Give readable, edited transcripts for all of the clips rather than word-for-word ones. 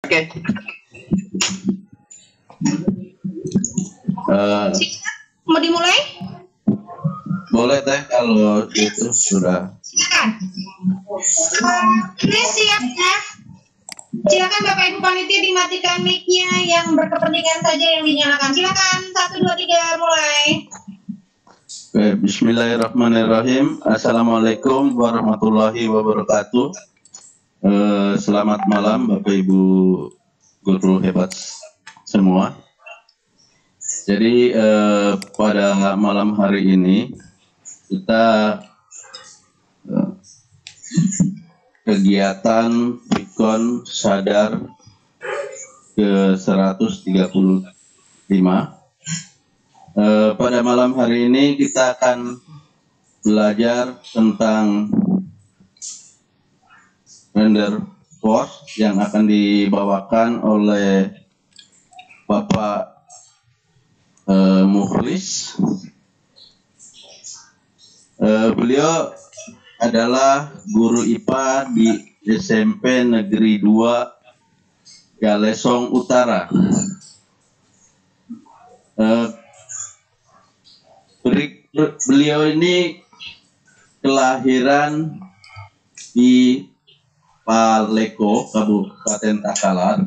Oke. Mau dimulai? Boleh teh kalau itu sudah. Silakan. Oke, siap ya. Silakan Bapak Ibu panitia dimatikan mic-nya, yang berkepentingan saja yang dinyalakan. Silakan 1, 2, 3 mulai. Oke, bismillahirrahmanirrahim. Assalamualaikum warahmatullahi wabarakatuh. Selamat malam Bapak Ibu guru hebat semua. Jadi pada malam hari ini kita kegiatan Pikon Sadar ke 135. Pada malam hari ini kita akan belajar tentang render force yang akan dibawakan oleh Bapak Mukhlis. Beliau adalah guru IPA di SMP Negeri 2 Galesong Utara. Beliau ini kelahiran di Paleko, Kabupaten Takalar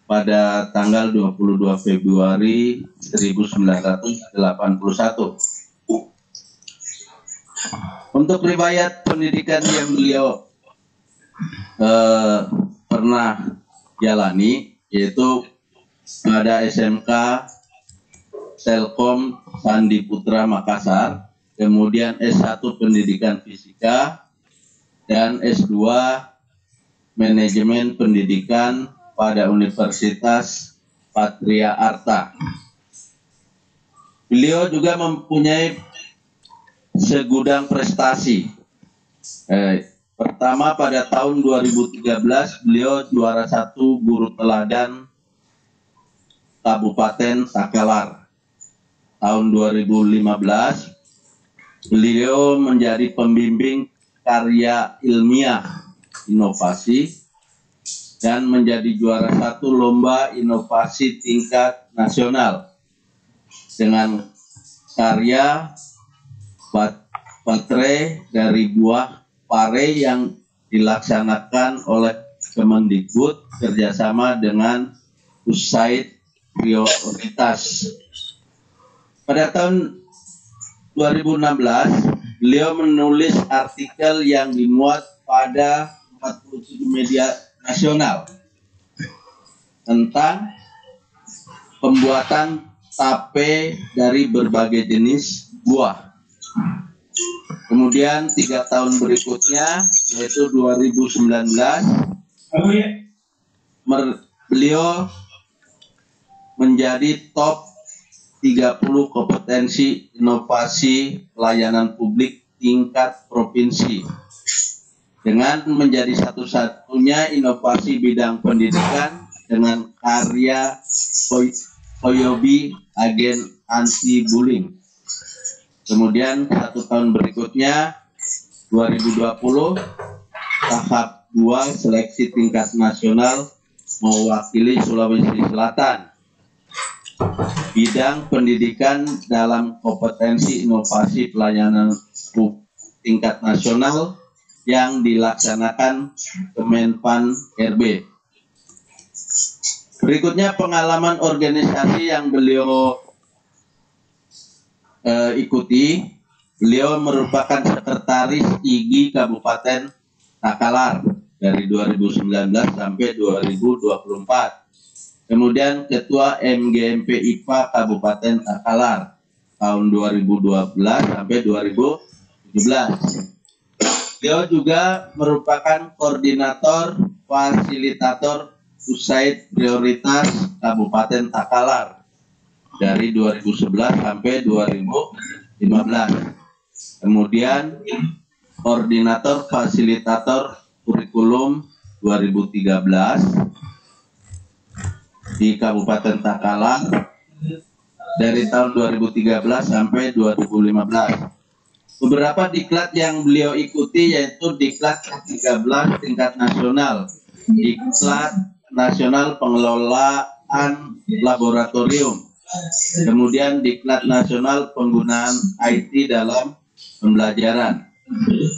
pada tanggal 22 Februari 1981. Untuk riwayat pendidikan yang beliau pernah jalani, yaitu pada SMK Telkom Sandi Putra Makassar, kemudian S1 Pendidikan Fisika, dan S2 Manajemen Pendidikan pada Universitas Patria Arta. Beliau juga mempunyai segudang prestasi. Pertama, pada tahun 2013 beliau juara 1 guru teladan Kabupaten Takalar. Tahun 2015 beliau menjadi pembimbing karya ilmiah inovasi dan menjadi juara 1 lomba inovasi tingkat nasional dengan karya baterai dari buah pare yang dilaksanakan oleh Kemendikbud kerjasama dengan USAID Prioritas. Pada tahun 2016 beliau menulis artikel yang dimuat pada 47 media nasional tentang pembuatan tape dari berbagai jenis buah. Kemudian 3 tahun berikutnya, yaitu 2019, beliau menjadi top 30 kompetensi inovasi pelayanan publik tingkat provinsi, dengan menjadi satu-satunya inovasi bidang pendidikan dengan karya Koyobi agen anti bullying. Kemudian 1 tahun berikutnya 2020 tahap 2 seleksi tingkat nasional mewakili Sulawesi Selatan, bidang pendidikan dalam kompetensi inovasi pelayanan tingkat nasional yang dilaksanakan Kemenpan RB. Berikutnya pengalaman organisasi yang beliau ikuti. Beliau merupakan sekretaris IGI Kabupaten Takalar dari 2019 sampai 2024. Kemudian ketua MGMP IPA Kabupaten Takalar tahun 2012 sampai 2017. Beliau juga merupakan koordinator fasilitator USAID Prioritas Kabupaten Takalar dari 2011 sampai 2015. Kemudian koordinator fasilitator kurikulum 2013 di Kabupaten Takalar dari tahun 2013 sampai 2015. Beberapa diklat yang beliau ikuti yaitu diklat 13 tingkat nasional, diklat Nasional Pengelolaan Laboratorium, kemudian Diklat Nasional Penggunaan IT dalam Pembelajaran,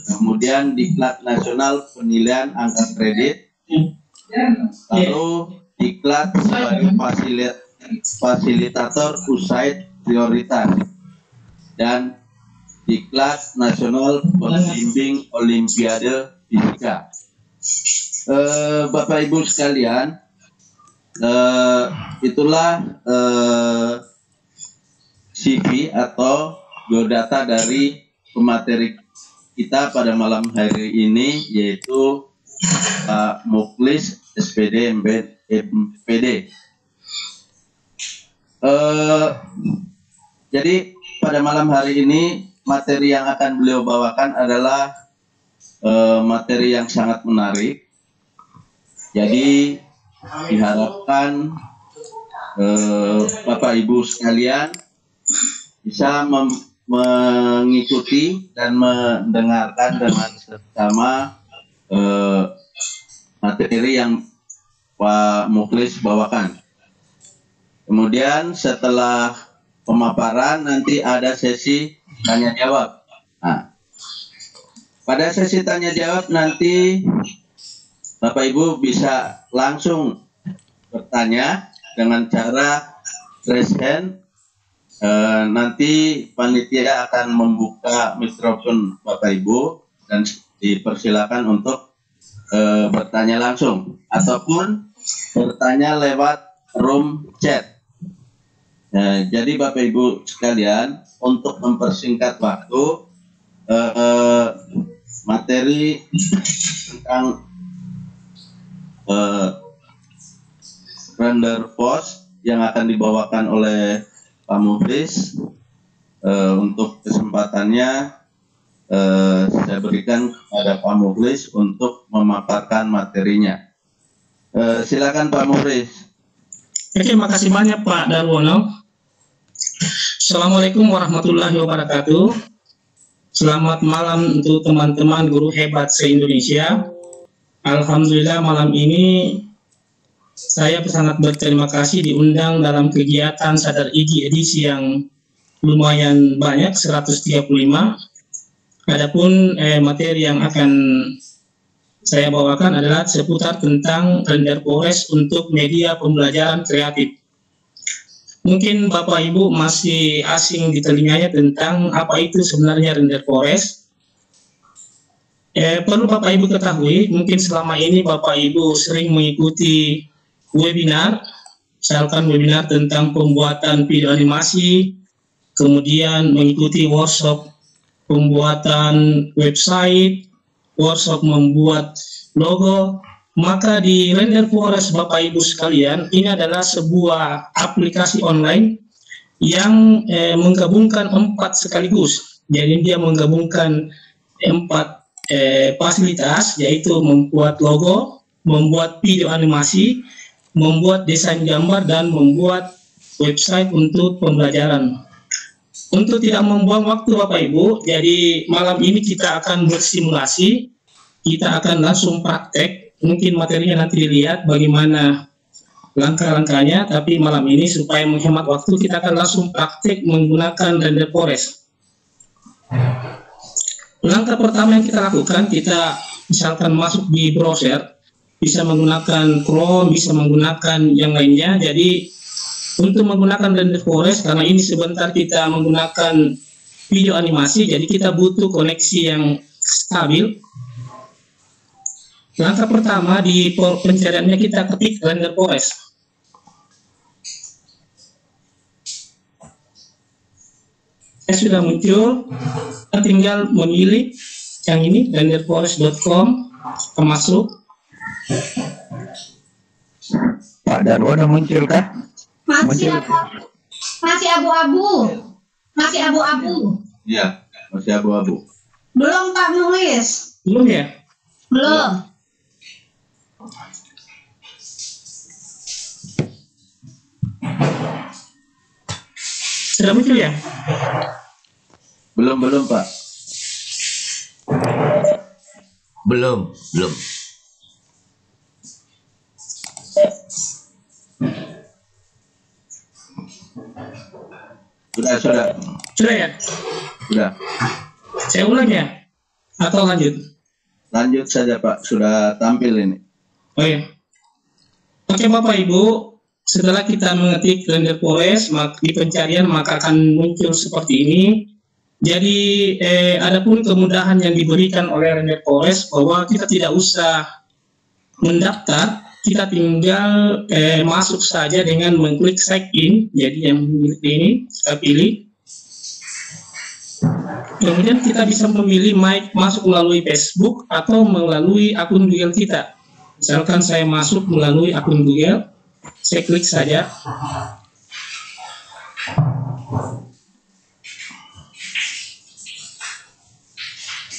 kemudian Diklat Nasional Penilaian Angka Kredit, lalu Diklat sebagai fasilitator USAID prioritas, dan Diklat Nasional Pembimbing Olimpiade Fisika. Bapak Ibu sekalian, itulah CV atau biodata dari pemateri kita pada malam hari ini, yaitu Pak Mukhlis SPD MPD. Jadi pada malam hari ini materi yang akan beliau bawakan adalah materi yang sangat menarik. Jadi diharapkan Bapak Ibu sekalian bisa mengikuti dan mendengarkan dengan seksama materi yang Pak Mukhlis bawakan. Kemudian setelah pemaparan nanti ada sesi tanya jawab. Nah, pada sesi tanya jawab nanti Bapak Ibu bisa langsung bertanya dengan cara raise hand. Nanti panitia akan membuka mikrofon Bapak Ibu dan dipersilakan untuk bertanya langsung ataupun bertanya lewat room chat. Jadi Bapak Ibu sekalian, untuk mempersingkat waktu, materi tentang render post yang akan dibawakan oleh Pak Mukhlis, untuk kesempatannya saya berikan kepada Pak Mukhlis untuk memaparkan materinya. Silakan Pak Mukhlis. Terima kasih banyak Pak Darwono. Assalamualaikum warahmatullahi wabarakatuh. Selamat malam untuk teman-teman guru hebat se-Indonesia. Alhamdulillah malam ini saya sangat berterima kasih diundang dalam kegiatan Sadar IGI edisi yang lumayan banyak, 135. Adapun materi yang akan saya bawakan adalah seputar tentang render forest untuk media pembelajaran kreatif. Mungkin Bapak Ibu masih asing di telinganya tentang apa itu sebenarnya render forest. Perlu Bapak Ibu ketahui, mungkin selama ini Bapak Ibu sering mengikuti webinar, misalkan webinar tentang pembuatan video animasi, kemudian mengikuti workshop pembuatan website, workshop membuat logo. Maka di Render Forest Bapak Ibu sekalian, ini adalah sebuah aplikasi online yang menggabungkan 4 sekaligus. Jadi dia menggabungkan 4 fasilitas, yaitu membuat logo, membuat video animasi, membuat desain gambar, dan membuat website untuk pembelajaran. Untuk tidak membuang waktu Bapak Ibu, jadi malam ini kita akan bersimulasi, kita akan langsung praktek. Mungkin materinya nanti dilihat bagaimana langkah-langkahnya, tapi malam ini supaya menghemat waktu kita akan langsung praktek menggunakan Render Forest. Langkah pertama yang kita lakukan, kita misalkan masuk di browser, bisa menggunakan Chrome, bisa menggunakan yang lainnya. Jadi untuk menggunakan Render Forest, karena ini sebentar kita menggunakan video animasi, jadi kita butuh koneksi yang stabil. Langkah pertama di pencariannya kita ketik Render Forest. Sudah muncul, kita tinggal memilih yang ini, renderforest.com, kita masuk. Pak Darwono muncul kan? Masih abu-abu. Masih abu-abu. Iya, masih abu-abu. Belum Pak Mukhlis. Belum ya? Belum. Sudah muncul ya? Belum Pak. Belum. Sudah. Sudah ya? Sudah. Saya ulang ya? Atau lanjut? Lanjut saja Pak, sudah tampil ini. Oke. Oke Bapak Ibu, setelah kita mengetik render forest di pencarian maka akan muncul seperti ini. Jadi adapun kemudahan yang diberikan oleh render forest bahwa kita tidak usah mendaftar, kita tinggal masuk saja dengan mengklik sign in. Jadi yang ini kita pilih. Kemudian kita bisa memilih masuk melalui Facebook atau melalui akun Google kita. Misalkan saya masuk melalui akun Google, saya klik saja.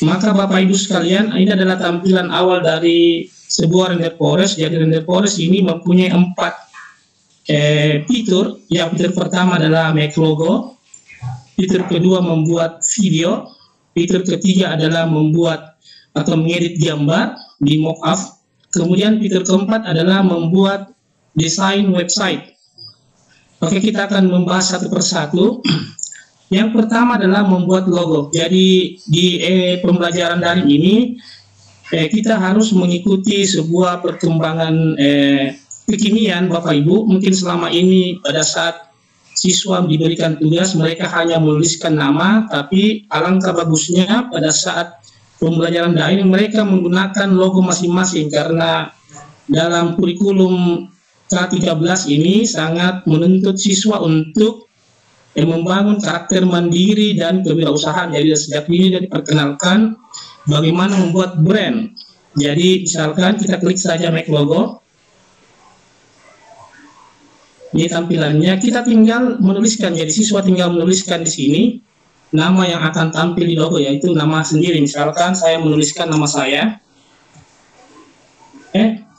Maka Bapak Ibu sekalian, ini adalah tampilan awal dari sebuah render forest. Jadi render forest ini mempunyai 4 fitur. Yang fitur pertama adalah make logo, fitur kedua membuat video, fitur ketiga adalah membuat atau mengedit gambar di mockup, kemudian fitur keempat adalah membuat desain website. Oke, kita akan membahas satu persatu. Yang pertama adalah membuat logo. Jadi di pembelajaran daring ini kita harus mengikuti sebuah perkembangan kekinian Bapak Ibu. Mungkin selama ini pada saat siswa diberikan tugas mereka hanya menuliskan nama, tapi alangkah bagusnya pada saat pembelajaran daring mereka menggunakan logo masing-masing, karena dalam kurikulum K13 ini sangat menuntut siswa untuk membangun karakter mandiri dan kewirausahaan. Jadi sejak ini diperkenalkan bagaimana membuat brand. Jadi misalkan kita klik saja make logo. Ini tampilannya, kita tinggal menuliskan. Jadi siswa tinggal menuliskan di sini nama yang akan tampil di logo, yaitu nama sendiri. Misalkan saya menuliskan nama saya,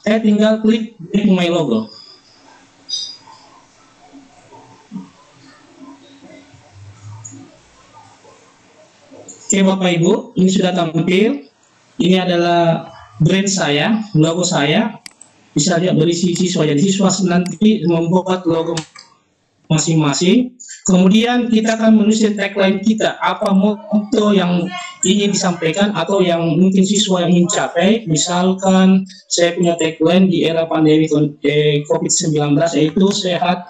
saya tinggal klik my logo. Oke Bapak Ibu, ini sudah tampil. Ini adalah brand saya, logo saya. Bisa lihat berisi siswa. Jadi siswa nanti membuat logo masing-masing. Kemudian kita akan menulis tagline kita, apa motto yang ingin disampaikan atau yang mungkin siswa yang ingin capai. Misalkan saya punya tagline di era pandemi COVID-19 yaitu sehat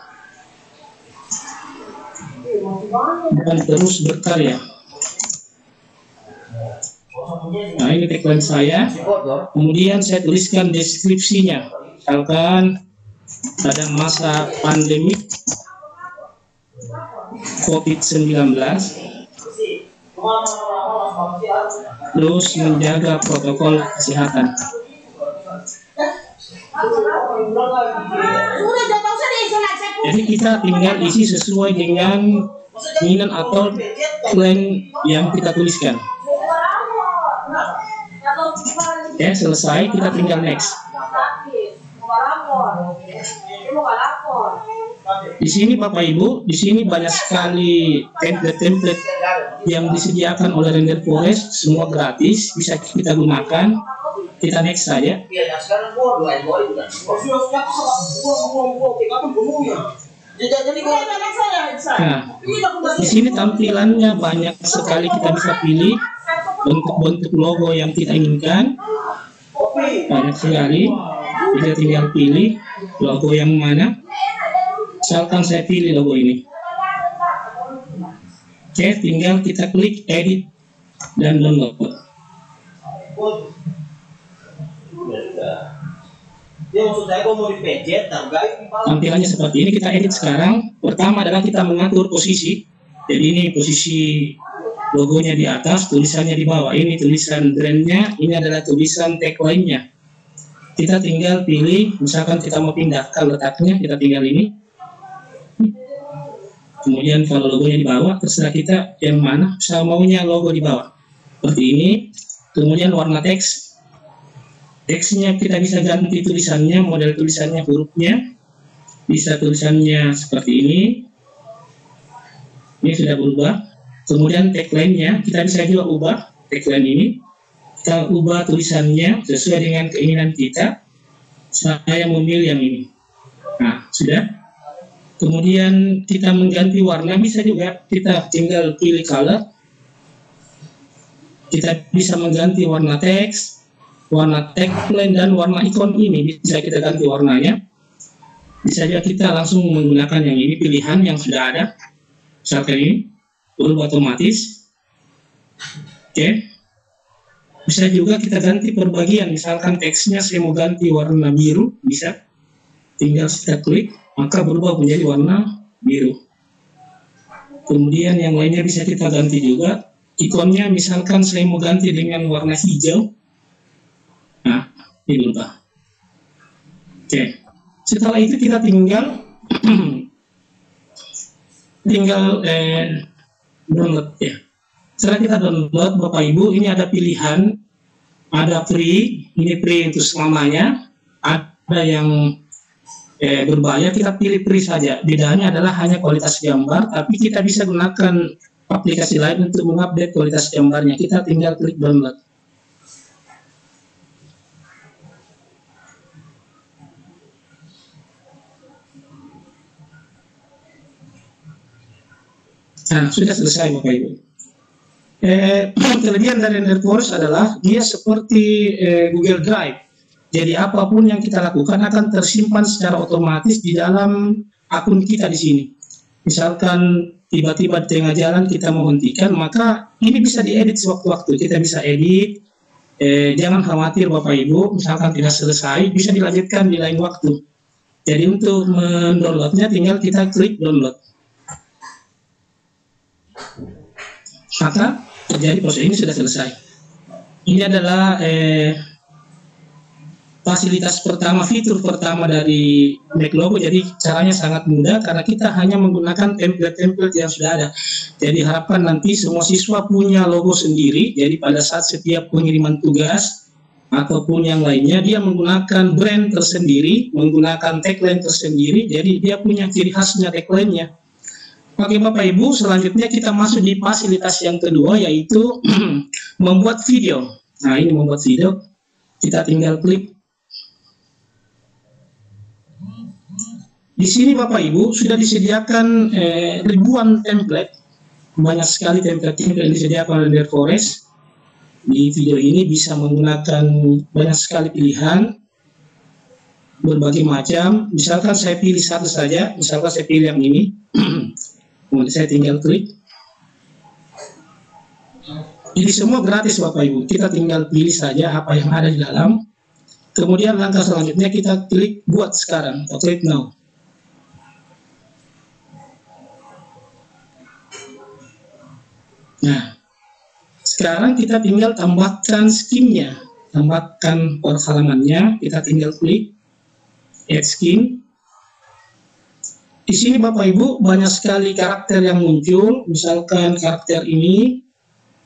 dan terus berkarya. Nah, ini tagline saya. Kemudian saya tuliskan deskripsinya. Misalkan pada masa pandemi COVID-19 terus menjaga protokol kesehatan. Jadi kita tinggal isi sesuai dengan keinginan atau plan yang kita tuliskan. Ya, selesai, kita tinggal next. Di sini Bapak Ibu, di sini banyak sekali template-template yang disediakan oleh render forest, semua gratis, bisa kita gunakan. Kita next saja. Nah, di sini tampilannya banyak sekali, kita bisa pilih bentuk-bentuk logo yang kita inginkan. Banyak sekali, kita tinggal pilih logo yang mana. Misalkan saya pilih logo ini. Oke, tinggal kita klik edit dan download. Tampilannya seperti ini. Kita edit sekarang. Pertama adalah kita mengatur posisi. Jadi ini posisi logonya di atas, tulisannya di bawah. Ini tulisan brandnya, ini adalah tulisan tagline-nya. Kita tinggal pilih, misalkan kita mau pindahkan letaknya, kita tinggal ini. Kemudian kalau logonya di bawah, terserah kita yang mana, saya maunya logo di bawah. Seperti ini. Kemudian warna teks. Teksnya kita bisa ganti tulisannya, model tulisannya, hurufnya. Bisa tulisannya seperti ini. Ini sudah berubah. Kemudian tagline-nya kita bisa juga ubah. Tagline ini kita ubah tulisannya sesuai dengan keinginan kita. Saya memilih yang ini. Nah, sudah. Kemudian kita mengganti warna bisa juga, kita tinggal pilih color. Kita bisa mengganti warna teks, warna tagline, dan warna ikon ini bisa kita ganti warnanya. Bisa juga kita langsung menggunakan yang ini, pilihan yang sudah ada. Misalkan ini, berubah otomatis. Oke. Bisa juga kita ganti per bagian, misalkan teksnya saya mau ganti warna biru, bisa. Tinggal kita klik, maka berubah menjadi warna biru. Kemudian yang lainnya bisa kita ganti juga. Ikonnya misalkan saya mau ganti dengan warna hijau. Nah, ini berubah. Oke. Setelah itu kita tinggal download ya. Setelah kita download, Bapak Ibu, ini ada pilihan, ada free, ini free untuk selamanya, ada yang berbayar, kita pilih free saja. Bedanya adalah hanya kualitas gambar, tapi kita bisa gunakan aplikasi lain untuk mengupdate kualitas gambarnya. Kita tinggal klik download. Nah, sudah selesai Bapak Ibu. Kelebihan dari Renderforce adalah dia seperti Google Drive. Jadi apapun yang kita lakukan akan tersimpan secara otomatis di dalam akun kita di sini. Misalkan tiba-tiba di tengah jalan kita mau hentikan, maka ini bisa diedit sewaktu-waktu. Kita bisa edit. Jangan khawatir Bapak Ibu, misalkan tidak selesai, bisa dilanjutkan di lain waktu. Jadi untuk mendownloadnya tinggal kita klik download. Maka terjadi proses ini sudah selesai. Ini adalah fasilitas pertama, fitur pertama dari Make Logo. Jadi caranya sangat mudah karena kita hanya menggunakan template-template yang sudah ada. Jadi harapkan nanti semua siswa punya logo sendiri. Jadi pada saat setiap pengiriman tugas ataupun yang lainnya, dia menggunakan brand tersendiri, menggunakan tagline tersendiri. Jadi dia punya ciri khasnya tagline-nya. Oke Bapak Ibu, selanjutnya kita masuk di fasilitas yang kedua, yaitu membuat video. Nah ini membuat video, kita tinggal klik. Di sini Bapak Ibu sudah disediakan ribuan template, banyak sekali template yang disediakan oleh Renderforce. Di video ini bisa menggunakan banyak sekali pilihan, berbagai macam. Misalkan saya pilih satu saja, misalkan saya pilih yang ini. Kemudian saya tinggal klik. Ini semua gratis Bapak Ibu. Kita tinggal pilih saja apa yang ada di dalam. Kemudian langkah selanjutnya kita klik buat sekarang atau klik now. Nah, sekarang kita tinggal tambahkan skinnya, tambahkan halamannya. Kita tinggal klik add skin. Di sini Bapak Ibu banyak sekali karakter yang muncul. Misalkan karakter ini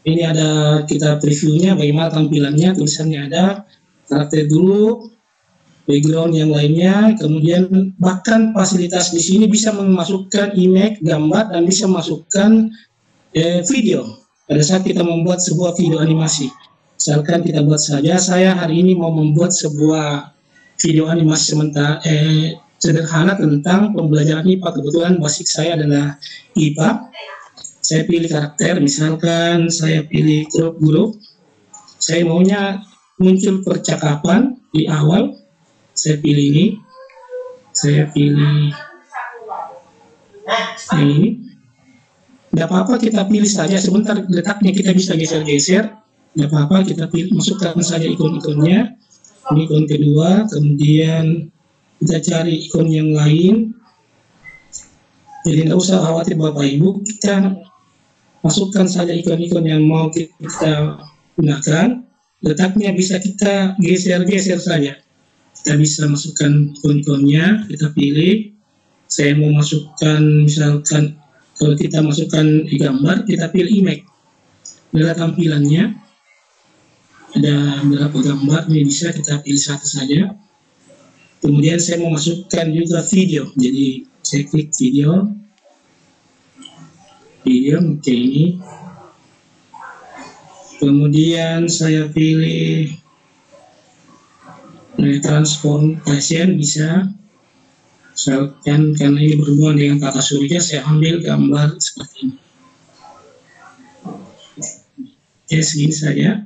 ada, kita previewnya bagaimana tampilannya, tulisannya ada, karakter dulu, background yang lainnya, kemudian bahkan fasilitas di sini bisa memasukkan image, gambar, dan bisa memasukkan video. Pada saat kita membuat sebuah video animasi, misalkan kita buat saja, saya hari ini mau membuat sebuah video animasi sementara sederhana tentang pembelajaran IPA. Kebetulan basic saya adalah IPA. Saya pilih karakter, misalkan saya pilih grup. Saya maunya muncul percakapan di awal. Saya pilih ini. Saya pilih yang ini. Tidak apa-apa, kita pilih saja. Sebentar letaknya kita bisa geser-geser. Tidak apa-apa, kita pilih, masukkan saja ikon-ikonnya. Ini ikon kedua, kemudian kita cari ikon yang lain. Jadi tidak usah khawatir Bapak Ibu, kita masukkan saja ikon-ikon yang mau kita gunakan. Letaknya bisa kita geser-geser saja. Kita bisa masukkan ikon-ikonnya, kita pilih. Saya mau masukkan, misalkan kalau kita masukkan gambar, kita pilih image. Lihat tampilannya, ada beberapa gambar, ini bisa kita pilih satu saja. Kemudian saya mau masukkan juga video, jadi saya klik video, oke ini. Kemudian saya pilih transform passion, bisa. Misalkan karena ini berhubungan dengan tata surya, saya ambil gambar seperti ini. Oke, segini saja.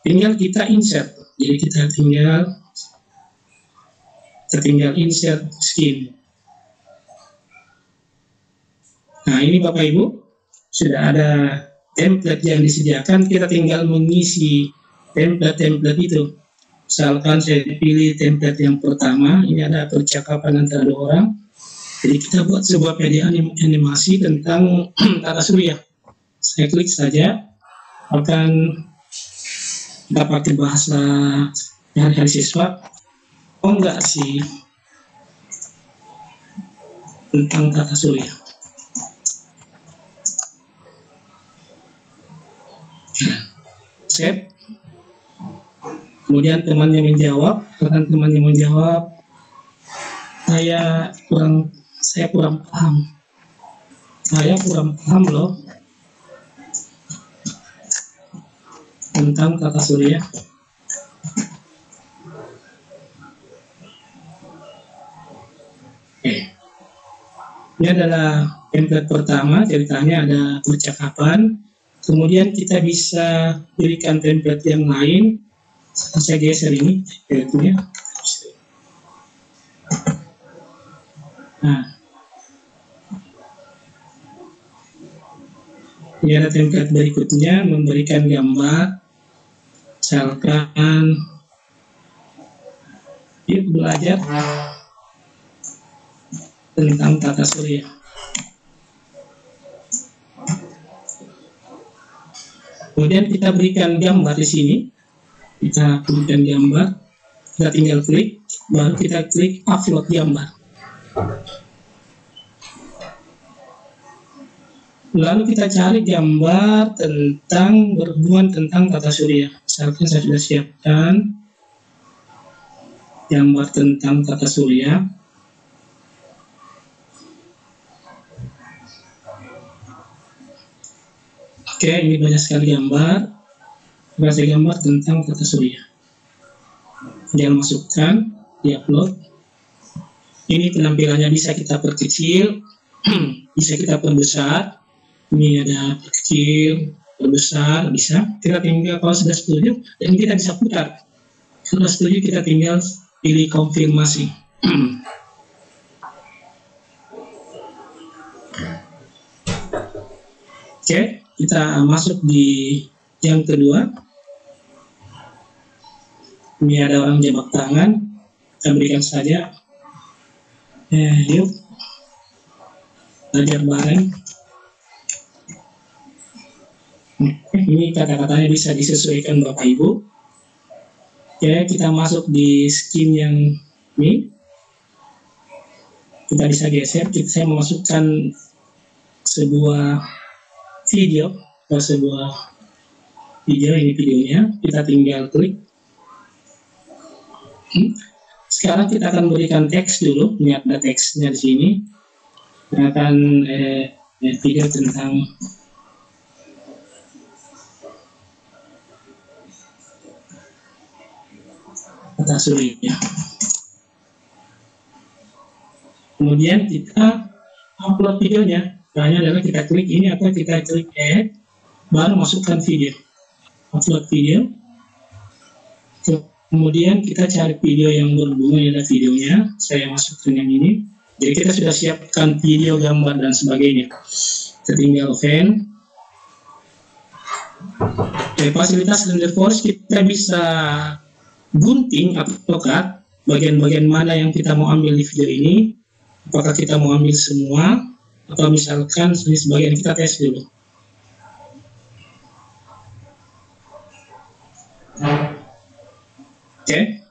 Tinggal kita insert. Jadi kita tinggal insert skin. Nah, ini Bapak Ibu, sudah ada template yang disediakan, kita tinggal mengisi template itu. Misalkan saya pilih template yang pertama, ini ada percakapan antara dua orang. Jadi kita buat sebuah media animasi tentang tata surya. Saya klik saja, akan kita pakai bahasa hari-hari siswa. Oh enggak sih, tentang tata surya. Save. Kemudian temannya menjawab, karena temannya menjawab, saya kurang paham loh tentang tata surya. Oke. Ini adalah template pertama, ceritanya ada percakapan. Kemudian kita bisa berikan template yang lain. Saya geser ini template-nya. Nah, ini ada template berikutnya, memberikan gambar. Misalkan, yuk belajar tentang tata surya. Kemudian kita berikan gambar di sini. Kita berikan gambar. Kita tinggal klik, baru kita klik upload gambar. Lalu kita cari gambar tentang berhubungan tentang tata surya. Misalkan saya sudah siapkan gambar tentang tata surya. Oke, ini banyak sekali gambar. Kasih gambar tentang tata surya. Jangan masukkan, di-upload. Ini penampilannya bisa kita perkecil, bisa kita perbesar. Ini ada kecil, perbesar, bisa. Kita tinggal kalau sudah setuju, dan kita bisa putar. Kalau setuju, kita tinggal pilih konfirmasi. Oke, kita masuk di yang kedua. Ini ada orang jabat tangan, kita berikan saja. Yuk, belajar bareng. Ini kata-katanya bisa disesuaikan Bapak Ibu. Oke, kita masuk di skin yang ini. Kita bisa geser. Saya memasukkan sebuah video atau sebuah video, ini videonya. Kita tinggal klik. Sekarang kita akan berikan teks dulu. Ini ada teksnya di sini. Kita akan video tentang tata surya. Kemudian kita upload videonya. Caranya adalah kita klik ini atau kita klik add, baru masukkan video. Upload video. Kemudian kita cari video yang berhubungan dengan videonya. Saya masukkan yang ini. Jadi kita sudah siapkan video, gambar, dan sebagainya. Kita tinggal open. Fasilitas Render Forest kita bisa gunting atau cut bagian-bagian mana yang kita mau ambil di video ini. Apakah kita mau ambil semua, atau misalkan sebagian, kita tes dulu. Oke.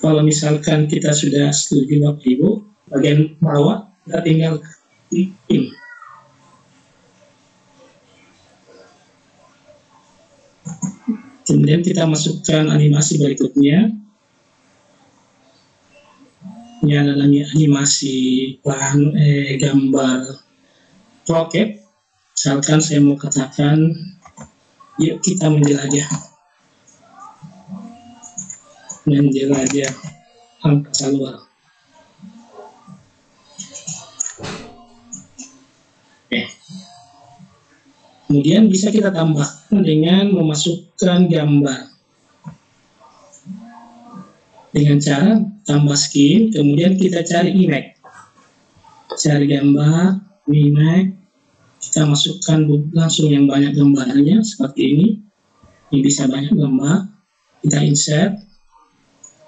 Kalau misalkan kita sudah setuju Bapak Ibu, bagian bawah kita tinggal klik in. Kemudian kita masukkan animasi berikutnya. Ini adalah animasi gambar roket. Misalkan saya mau katakan, yuk kita menjelajah angkasa luar. Kemudian bisa kita tambahkan dengan memasukkan gambar. Dengan cara tambah skin, kemudian kita cari image. Cari gambar, image, kita masukkan langsung yang banyak gambarnya seperti ini. Ini bisa banyak gambar, kita insert.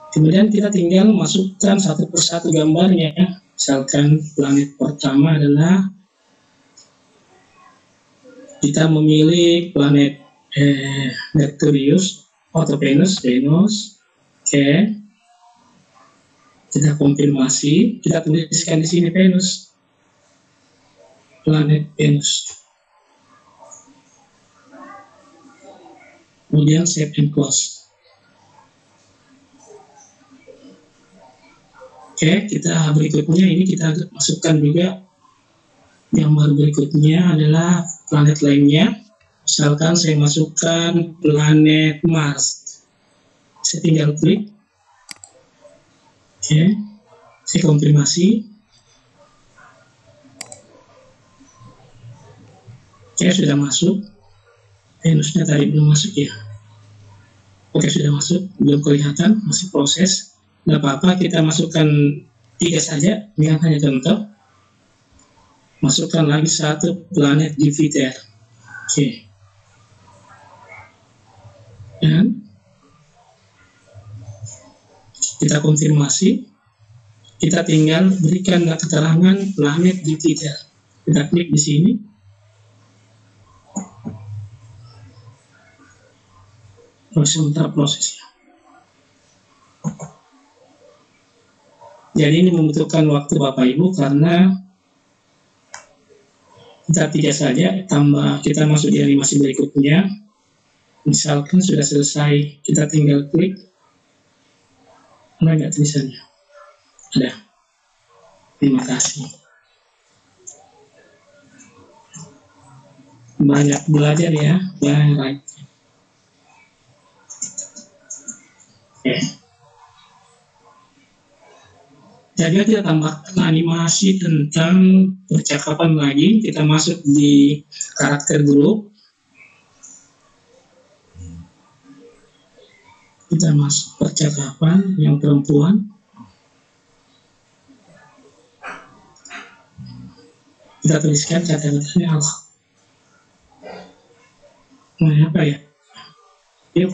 Kemudian kita tinggal masukkan satu persatu gambarnya. Misalkan planet pertama adalah kita memilih planet Merkurius atau Venus. Oke. Kita konfirmasi, kita tuliskan di sini Venus. Planet Venus. Kemudian save and close. Oke, kita berikutnya ini kita masukkan juga gambar berikutnya adalah planet lainnya. Misalkan saya masukkan planet Mars. Saya tinggal klik. Oke, saya konfirmasi. Oke, sudah masuk. Venusnya tadi belum masuk ya. Oke, sudah masuk. Belum kelihatan, masih proses. Nggak apa-apa, kita masukkan 3 saja. Ini hanya contoh. Masukkan lagi satu planet Jupiter. Oke. Dan kita konfirmasi, kita tinggal berikan keterangan planet Jupiter. Kita klik di sini. Sebentar prosesnya. Jadi ini membutuhkan waktu Bapak Ibu karena kita 3 saja, tambah kita masuk di animasi berikutnya. Misalkan sudah selesai, kita tinggal klik. Mana nggak tulisannya? Ada. Terima kasih. Banyak belajar ya. Baik. Oke. Jadi kita tambahkan animasi tentang percakapan lagi. Kita masuk di karakter grup. Kita masuk percakapan yang perempuan. Kita tuliskan kata-katanya Allah. Nah, apa ya? Yuk.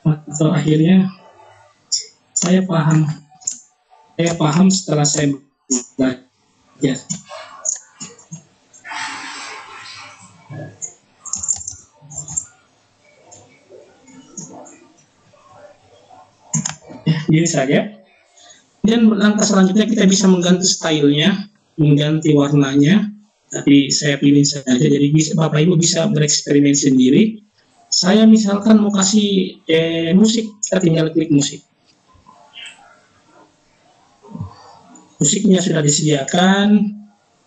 Atau akhirnya saya paham setelah saya belajar. Gini saja. Dan langkah selanjutnya kita bisa mengganti stylenya, mengganti warnanya. Tapi saya pilih saja, jadi Bapak Ibu bisa bereksperimen sendiri. Saya misalkan mau kasih musik, kita tinggal klik musik. Musiknya sudah disediakan,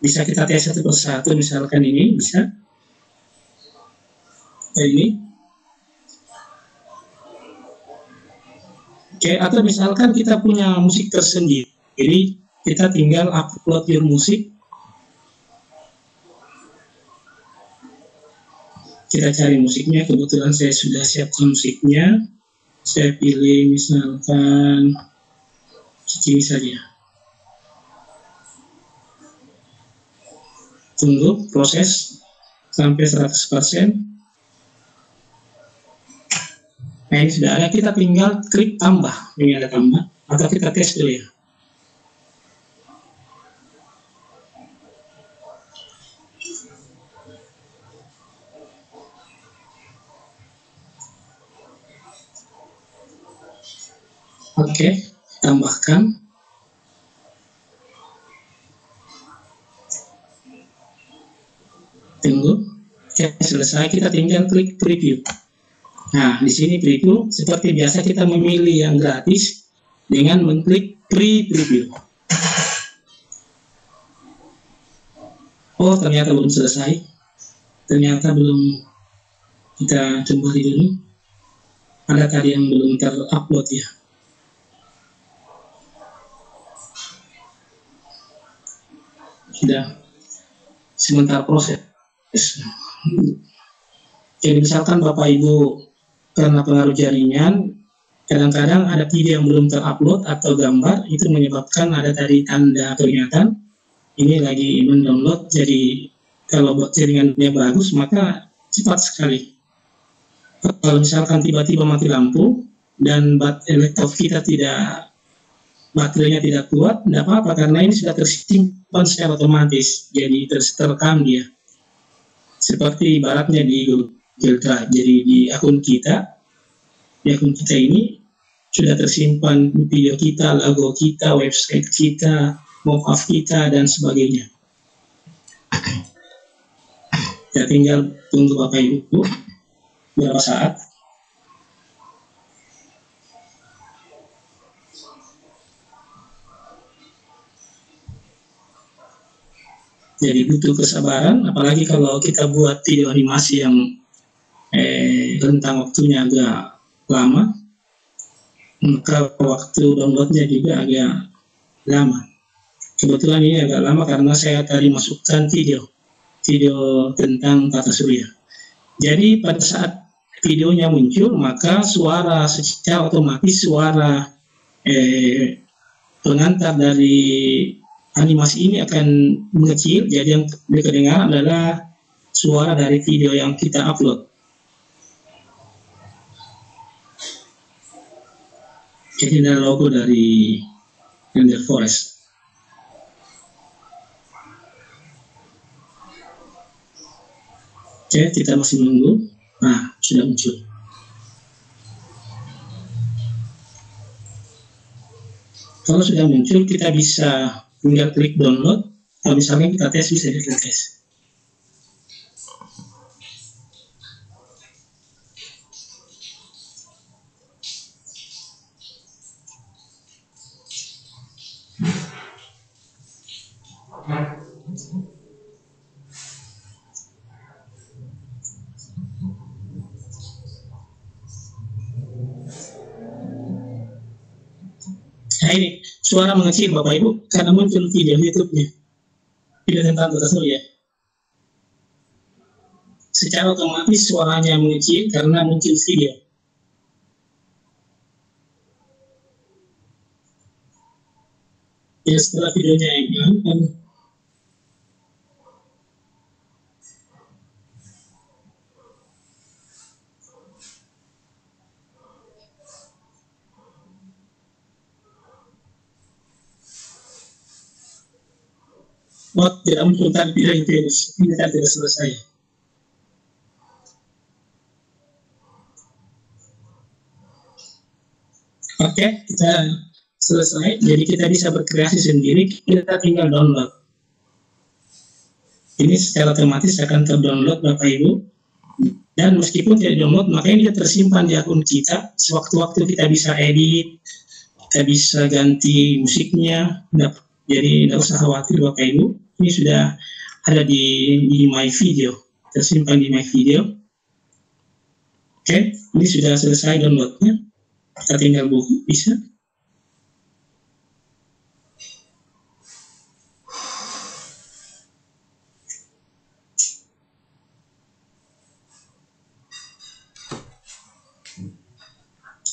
bisa kita tes satu persatu, misalkan ini bisa. Ini. Oke, atau misalkan kita punya musik tersendiri, jadi kita tinggal upload your musik. Kita cari musiknya, kebetulan saya sudah siapkan musiknya. Saya pilih misalkan ini saja. Tunggu proses sampai 100%. Nah, ini sudah ada, kita tinggal klik tambah. Ini ada tambah, atau kita tes dulu ya. Oke, tambahkan. Tunggu. Oke, selesai, kita tinggal klik preview. Nah, di sini preview, seperti biasa kita memilih yang gratis dengan mengklik preview. Oh, ternyata belum selesai. Ternyata belum, kita kembali dulu. Ada tadi yang belum terupload ya. Sudah, sebentar proses. Jadi misalkan Bapak Ibu karena pengaruh jaringan, kadang-kadang ada video yang belum terupload atau gambar, itu menyebabkan ada tadi tanda peringatan ini lagi mendownload. Jadi kalau buat jaringannya bagus maka cepat sekali. Kalau misalkan tiba-tiba mati lampu dan laptop kita baterainya tidak kuat, tidak apa-apa karena ini sudah tersimpan secara otomatis, jadi terekam dia. Seperti ibaratnya di Google Drive, jadi di akun kita ini sudah tersimpan video kita, logo kita, website kita, mockup kita, dan sebagainya. Ya tinggal tunggu Bapak Ibu beberapa saat. Jadi butuh kesabaran, apalagi kalau kita buat video animasi yang rentang waktunya agak lama, maka waktu downloadnya juga agak lama. Kebetulan ini agak lama karena saya tadi masukkan video tentang tata surya. Jadi pada saat videonya muncul, maka suara secara otomatis suara pengantar dari animasi ini akan mengecil. Jadi yang didengar adalah suara dari video yang kita upload. Jadi ada logo dari Render Forest. Oke, kita masih menunggu. Nah, sudah muncul. Kalau sudah muncul, kita bisa tinggal klik download. Kalau misalnya kita tes, bisa kita tes. Nah ini suara mengecil Bapak Ibu karena muncul video YouTube-nya, video tentang tata surya. Secara otomatis suaranya mengecil karena muncul video. Ya setelah videonya yang tidak muncul tadi video ini kan tidak selesai. Oke, kita selesai. Jadi kita bisa berkreasi sendiri. Kita tinggal download. Ini secara otomatis akan terdownload Bapak Ibu. Dan meskipun tidak download, makanya dia tersimpan di akun kita. Sewaktu-waktu kita bisa edit, kita bisa ganti musiknya. Jadi tidak usah khawatir Bapak Ibu. Ini sudah ada di My Video, tersimpan di My Video. Oke, ini sudah selesai downloadnya. Kita tinggal buka, bisa.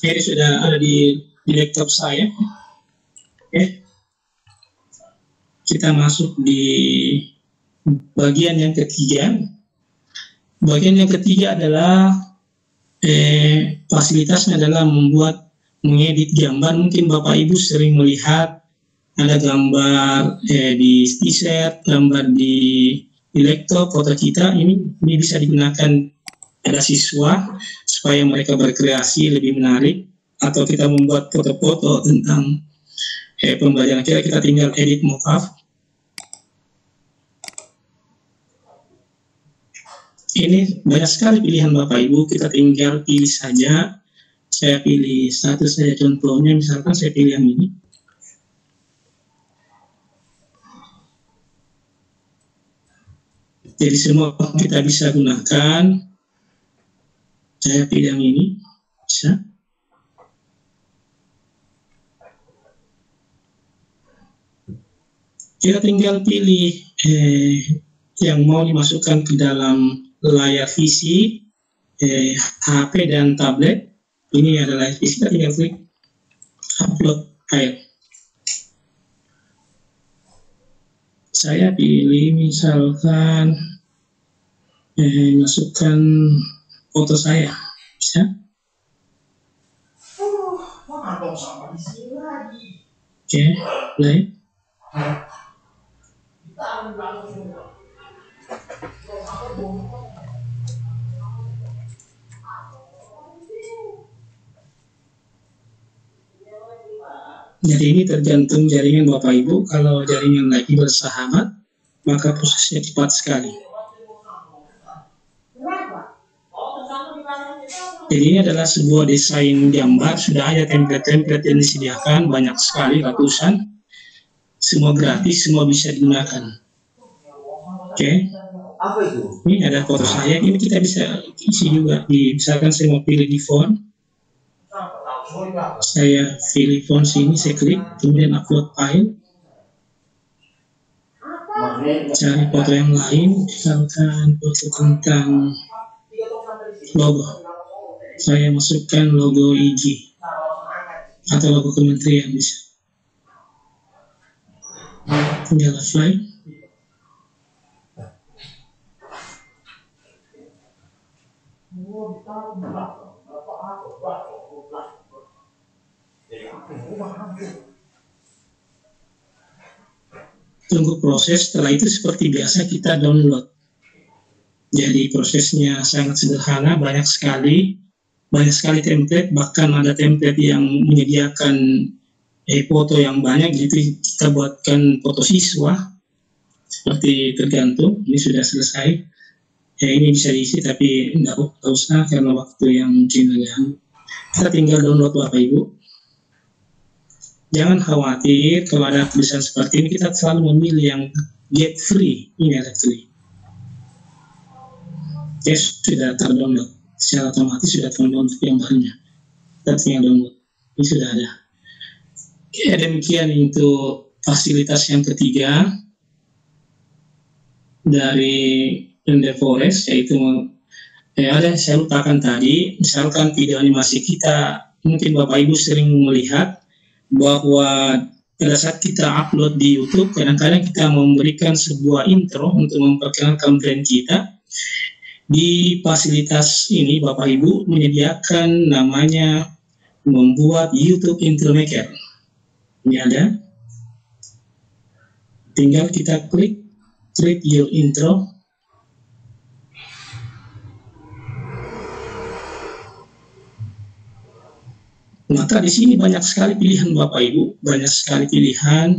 Ini sudah ada di laptop saya. Oke. Kita masuk di bagian yang ketiga. Bagian yang ketiga adalah fasilitasnya adalah mengedit gambar. Mungkin Bapak Ibu sering melihat ada gambar di t-shirt, gambar di laptop, foto kita. Ini bisa digunakan pada siswa supaya mereka berkreasi lebih menarik, atau kita membuat foto-foto tentang pembelajaran kita tinggal edit mockup. Ini banyak sekali pilihan Bapak Ibu, kita tinggal pilih saja. Saya pilih satu saja contohnya, misalkan saya pilih yang ini. Jadi semua kita bisa gunakan. Saya pilih yang ini, bisa. Kita tinggal pilih yang mau dimasukkan ke dalam layar PC, HP dan tablet. Ini adalah PC, kita tinggal klik upload file. Saya pilih misalkan masukkan foto saya, bisa. Oke, play. Jadi ini tergantung jaringan Bapak Ibu. Kalau jaringan lagi bersahabat, maka prosesnya cepat sekali. Jadi ini adalah sebuah desain gambar. Sudah ada template-template yang disediakan, banyak sekali, ratusan. Semua gratis, semua bisa digunakan. Oke. Ini ada foto saya. Ini kita bisa isi juga. Misalkan saya mau pilih di font. Saya pilih font sini, saya klik, kemudian upload file. Cari foto yang lain, misalkan foto tentang logo. Saya masukkan logo IG atau logo kementerian bisa. Tinggal apply. Tunggu proses, setelah itu seperti biasa kita download. Jadi prosesnya sangat sederhana, banyak sekali template, bahkan ada template yang menyediakan foto yang banyak, gitu kita buatkan foto siswa, seperti tergantung. Ini sudah selesai. Ini bisa diisi tapi tidak usah karena waktu yang mungkin agak. Kita tinggal download Bapak Ibu. Jangan khawatir kalau ada tulisan seperti ini, kita selalu memilih yang get free. Ini ada free. Oke, sudah terdownload. Secara otomatis sudah terdownload yang barunya. Kita tinggal download. Ini sudah ada. Oke, demikian untuk fasilitas yang ketiga dari Renderforest, yaitu ada saya lupakan tadi, misalkan video animasi kita, mungkin Bapak Ibu sering melihat bahwa pada saat kita upload di YouTube, kadang-kadang kita memberikan sebuah intro untuk memperkenalkan brand kita. Di fasilitas ini Bapak Ibu menyediakan namanya membuat YouTube Intro Maker. Ini ada. Tinggal kita klik Create Your Intro. Maka di sini banyak sekali pilihan Bapak Ibu, banyak sekali pilihan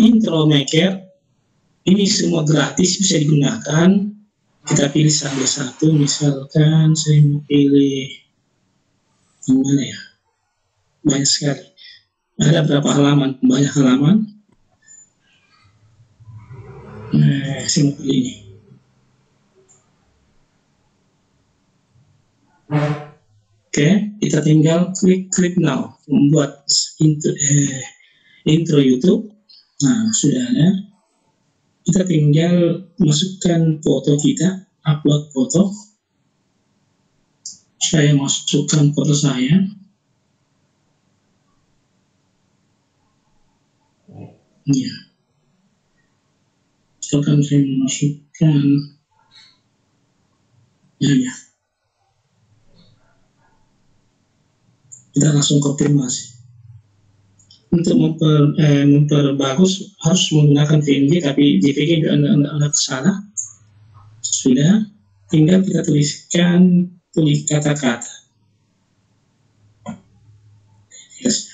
intro maker. Ini semua gratis, bisa digunakan. Kita pilih salah satu, misalkan saya mau pilih yang mana ya? Banyak sekali. Ada berapa halaman? Banyak halaman. Saya mau pilih ini. Oke, kita tinggal klik now, membuat intro YouTube. Nah, sudah ada. Kita tinggal masukkan foto kita, upload foto. Saya masukkan foto saya. Ya. Misalkan saya masukkan, ya. Kita langsung konfirmasi. Untuk memperbagus harus menggunakan PNG, tapi JPG juga ada salah. Sudah, tinggal kita tulis kata-kata. Yes.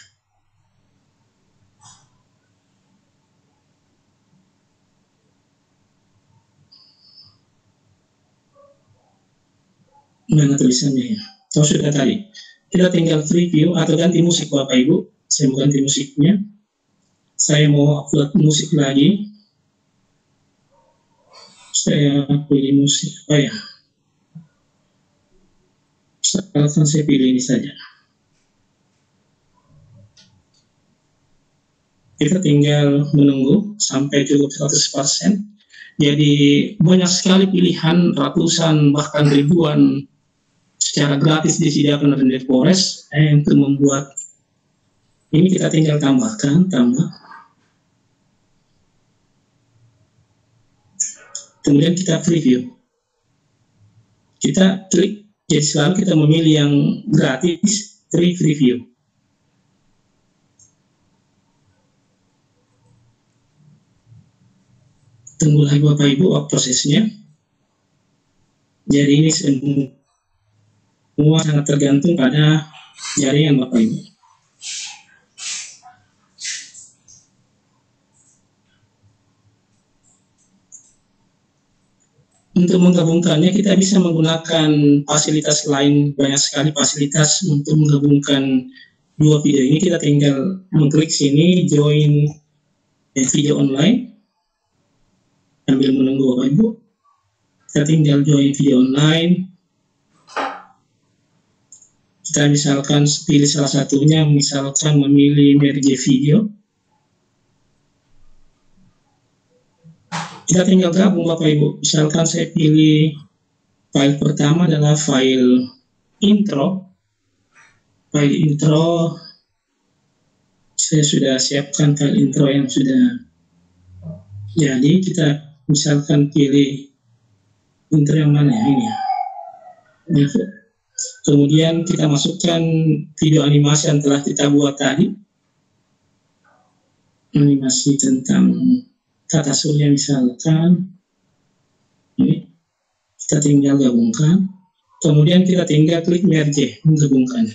Mana tulisannya ya? Oh, sudah tadi. Kita tinggal preview atau ganti musik Bapak Ibu. Saya mau ganti musiknya. Saya mau upload musik lagi. Saya pilih musik apa ya? Misalkan saya pilih ini saja. Kita tinggal menunggu sampai cukup 100%. Jadi banyak sekali pilihan, ratusan bahkan ribuan secara gratis disediakan oleh Forest untuk membuat ini. Kita tinggal tambah. Kemudian kita preview. Kita klik, jadi selalu kita memilih yang gratis, preview. Tunggu lagi Bapak Ibu prosesnya. Jadi ini semua sangat tergantung pada jaringan Bapak Ibu. Untuk menggabungkannya kita bisa menggunakan fasilitas lain, banyak sekali fasilitas untuk menggabungkan dua video ini. Kita tinggal mengklik sini, join video online, sambil menunggu Bapak Ibu. Kita tinggal join video online. Kita misalkan pilih salah satunya, misalkan memilih merge video. Kita tinggal gabung Bapak Ibu. Misalkan saya pilih file pertama adalah file intro. File intro, saya sudah siapkan file intro yang sudah jadi. Kita misalkan pilih intro yang mana ya, ini ya. Kemudian kita masukkan video animasi yang telah kita buat tadi. Animasi tentang tata surya misalkan. Ini kita tinggal gabungkan. Kemudian kita tinggal klik merge, menggabungkannya.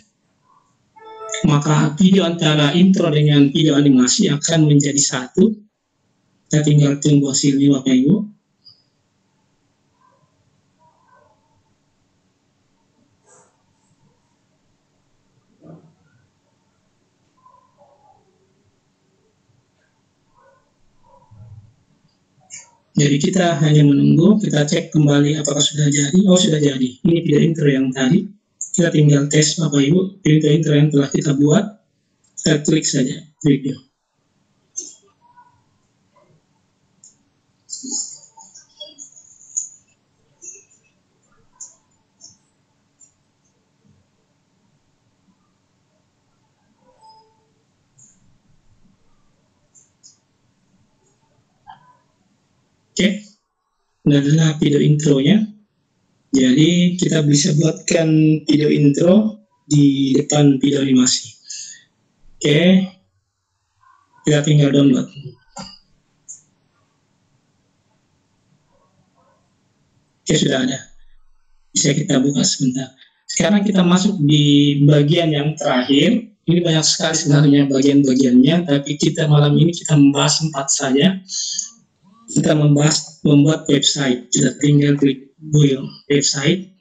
Maka video antara intro dengan video animasi akan menjadi satu. Kita tinggal tunggu hasilnya Bapak Ibu. Jadi kita hanya menunggu, kita cek kembali apakah sudah jadi. Oh, sudah jadi. Ini video intro yang tadi. Kita tinggal tes Bapak Ibu, video intro yang telah kita buat. Kita klik saja video. Oke, ini adalah video intronya. Jadi kita bisa buatkan video intro di depan video animasi. Oke, kita tinggal download. Oke, sudah ada. Bisa kita buka sebentar. Sekarang kita masuk di bagian yang terakhir. Ini banyak sekali sebenarnya bagian-bagiannya, tapi kita malam ini kita membahas 4 saja. Kita membuat website. Kita tinggal klik build website.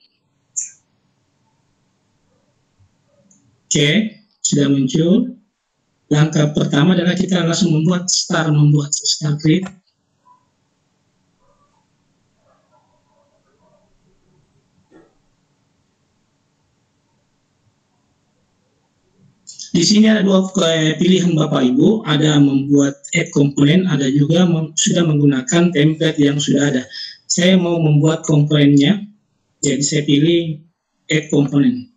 Oke, sudah muncul. Langkah pertama adalah kita langsung membuat start klik. Di sini ada dua pilihan Bapak Ibu, ada membuat add komponen, ada juga sudah menggunakan template yang sudah ada. Saya mau membuat komponennya, jadi saya pilih add komponen.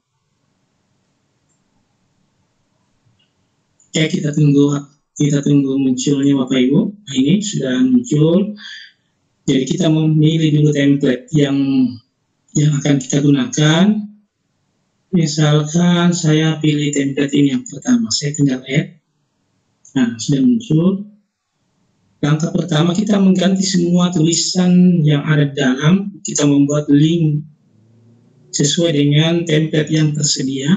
Oke, kita tunggu munculnya Bapak Ibu. Nah, ini sudah muncul. Jadi kita memilih dulu template yang akan kita gunakan. Misalkan saya pilih template ini yang pertama, saya tinggal add. Nah, sudah muncul. Langkah pertama kita mengganti semua tulisan yang ada di dalam. Kita membuat link sesuai dengan template yang tersedia.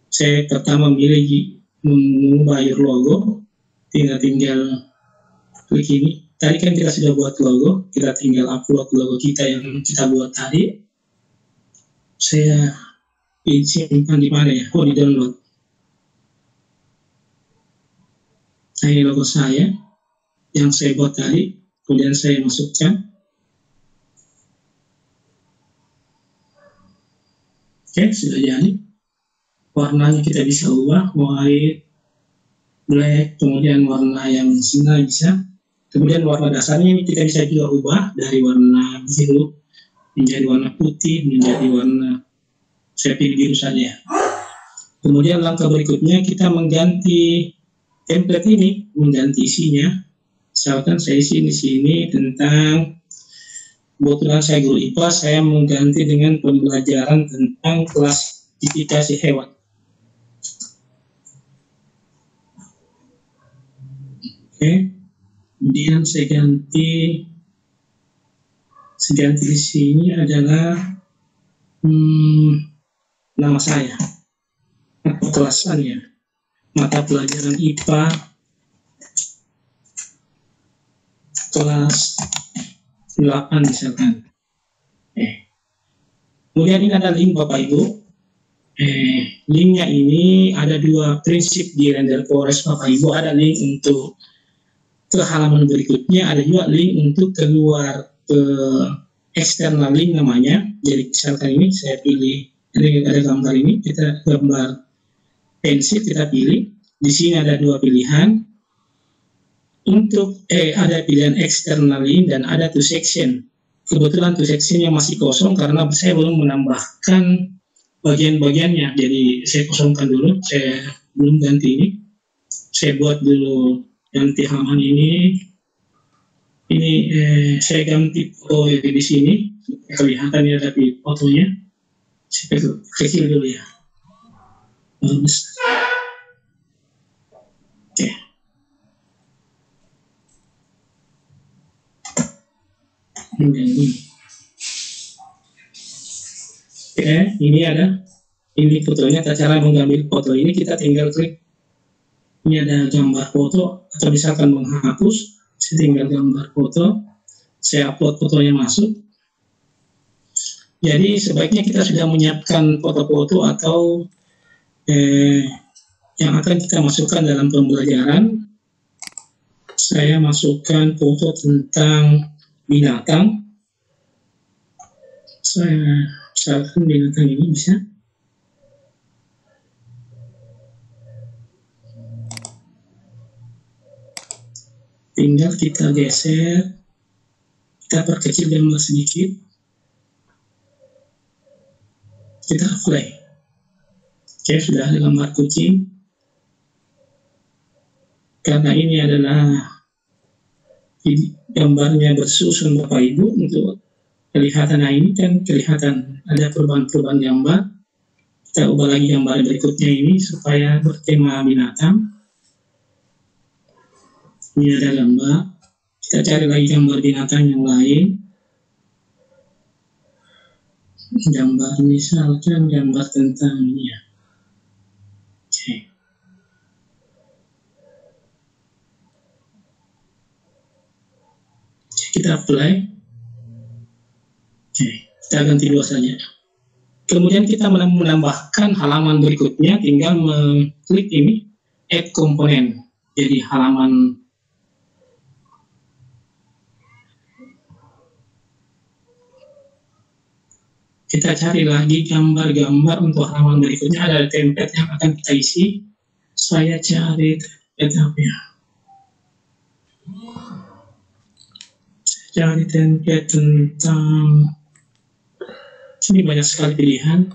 Saya pertama mengubah logo. Tinggal klik ini. Tadi kan kita sudah buat logo. Kita tinggal upload logo kita yang kita buat tadi. Saya simpan di mana ya? Oh, di download. Nah, ini logo saya yang saya buat tadi. Kemudian saya masukkan. Oke, sudah jadi. Warnanya kita bisa ubah, white, black, kemudian warna yang singa bisa. Kemudian warna dasarnya ini kita bisa juga ubah dari warna biru menjadi warna putih, menjadi warna, saya pilih biru saja. Kemudian langkah berikutnya kita mengganti template ini, mengganti isinya. Misalkan saya isi di sini tentang, kebetulan saya guru IPA, saya mengganti dengan pembelajaran tentang klasifikasi hewan. Oke, kemudian saya ganti di sini adalah nama saya atau kelasannya, mata pelajaran IPA kelas 8 misalkan. Kemudian ini ada link Bapak Ibu. Linknya ini ada dua prinsip di Render Forest Bapak Ibu. Ada link untuk ke halaman berikutnya, ada juga link untuk keluar ke external link namanya. Jadi misalkan ini saya pilih, ada gambar ini, kita gambar pensil, kita pilih. Di sini ada dua pilihan. Untuk ada pilihan external link dan ada to section. Kebetulan to sectionnya masih kosong karena saya belum menambahkan bagian-bagiannya. Jadi saya kosongkan dulu, saya belum ganti ini. Saya buat dulu ganti halaman ini. Ini saya ganti foto di sini. Kelihatan ya tapi fotonya. Saya kecil dulu ya. Bagus. Oke. Ini ada, ini fotonya. Cara mengambil foto ini kita tinggal klik. Ini ada gambar foto atau misalkan menghapus, saya tinggal gambar foto, saya upload fotonya masuk. Jadi sebaiknya kita sudah menyiapkan foto-foto atau yang akan kita masukkan dalam pembelajaran. Saya masukkan foto tentang binatang. Saya misalkan binatang ini bisa. Tinggal kita geser, kita perkecil gambar sedikit, kita apply. Oke, sudah ada gambar kucing. Karena ini adalah gambarnya bersusun Bapak Ibu, untuk kelihatan, nah ini kan kelihatan ada perubahan-perubahan gambar. Kita ubah lagi gambar berikutnya ini supaya bertema binatang. Ini ada gambar, kita cari lagi gambar binatang yang lain. Gambar misalkan gambar tentang ini ya. Oke. Kita apply. Oke, kita ganti dua saja. Kemudian kita menambahkan halaman berikutnya, tinggal mengklik ini add component. Jadi halaman kita cari lagi gambar-gambar untuk halaman berikutnya, ada template yang akan kita isi. Saya cari template ya. Cari template tentang, ini banyak sekali pilihan.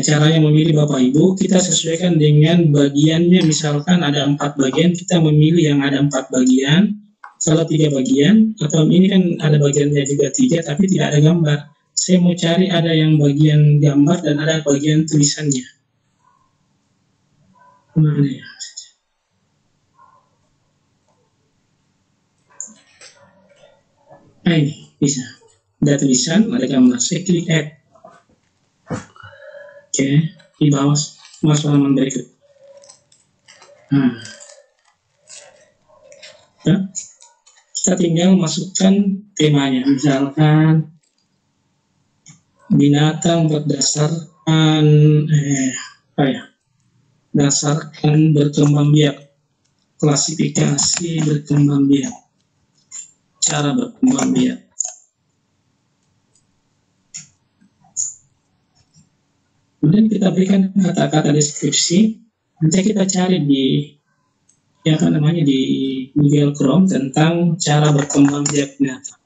Caranya memilih Bapak Ibu, kita sesuaikan dengan bagiannya. Misalkan ada 4 bagian, kita memilih yang ada 4 bagian. Kalau 3 bagian, atau ini kan ada bagiannya juga 3 tapi tidak ada gambar. Saya mau cari ada yang bagian gambar dan ada bagian tulisannya. Mana ya? Nah ini bisa, ada tulisan, ada gambar. Saya klik add. Oke, di bawah masuk halaman berikut. Nah, kita tinggal masukkan temanya, misalkan binatang berdasarkan dasarkan berkembang biak, klasifikasi berkembang biak, cara berkembang biak. Kemudian kita berikan kata-kata deskripsi. Nanti kita cari di di Google Chrome tentang cara berkembang biak binatang.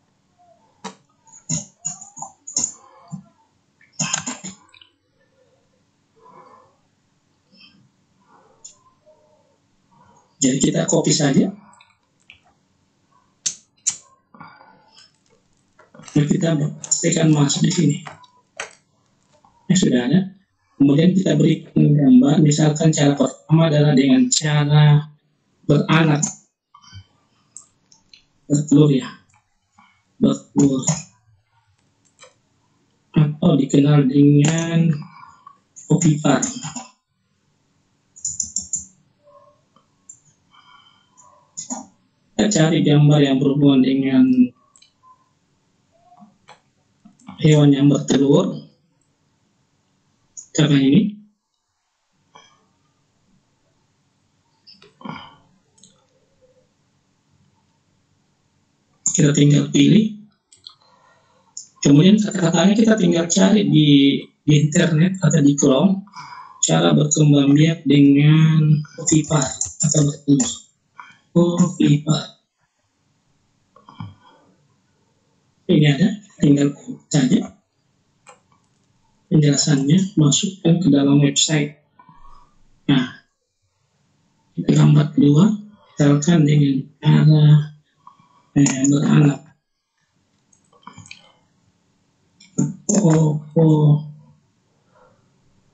Jadi kita copy saja. Dan kita pastikan masuk di sini. Sudah ada. Kemudian kita berikan gambar. Misalkan cara pertama adalah dengan cara beranak, bertelur ya, bertelur, atau dikenal dengan ovipar. Kita cari gambar yang berhubungan dengan hewan yang bertelur. Contoh ini. Kita tinggal pilih. Kemudian kata-katanya kita tinggal cari di internet atau di Chrome cara berkembang biak dengan ovipar atau bertelur. Ovipar. Ini ada, tinggal saja penjelasannya, masukkan ke dalam website. Nah, kita gambar kedua, misalkan dengan cara beranak.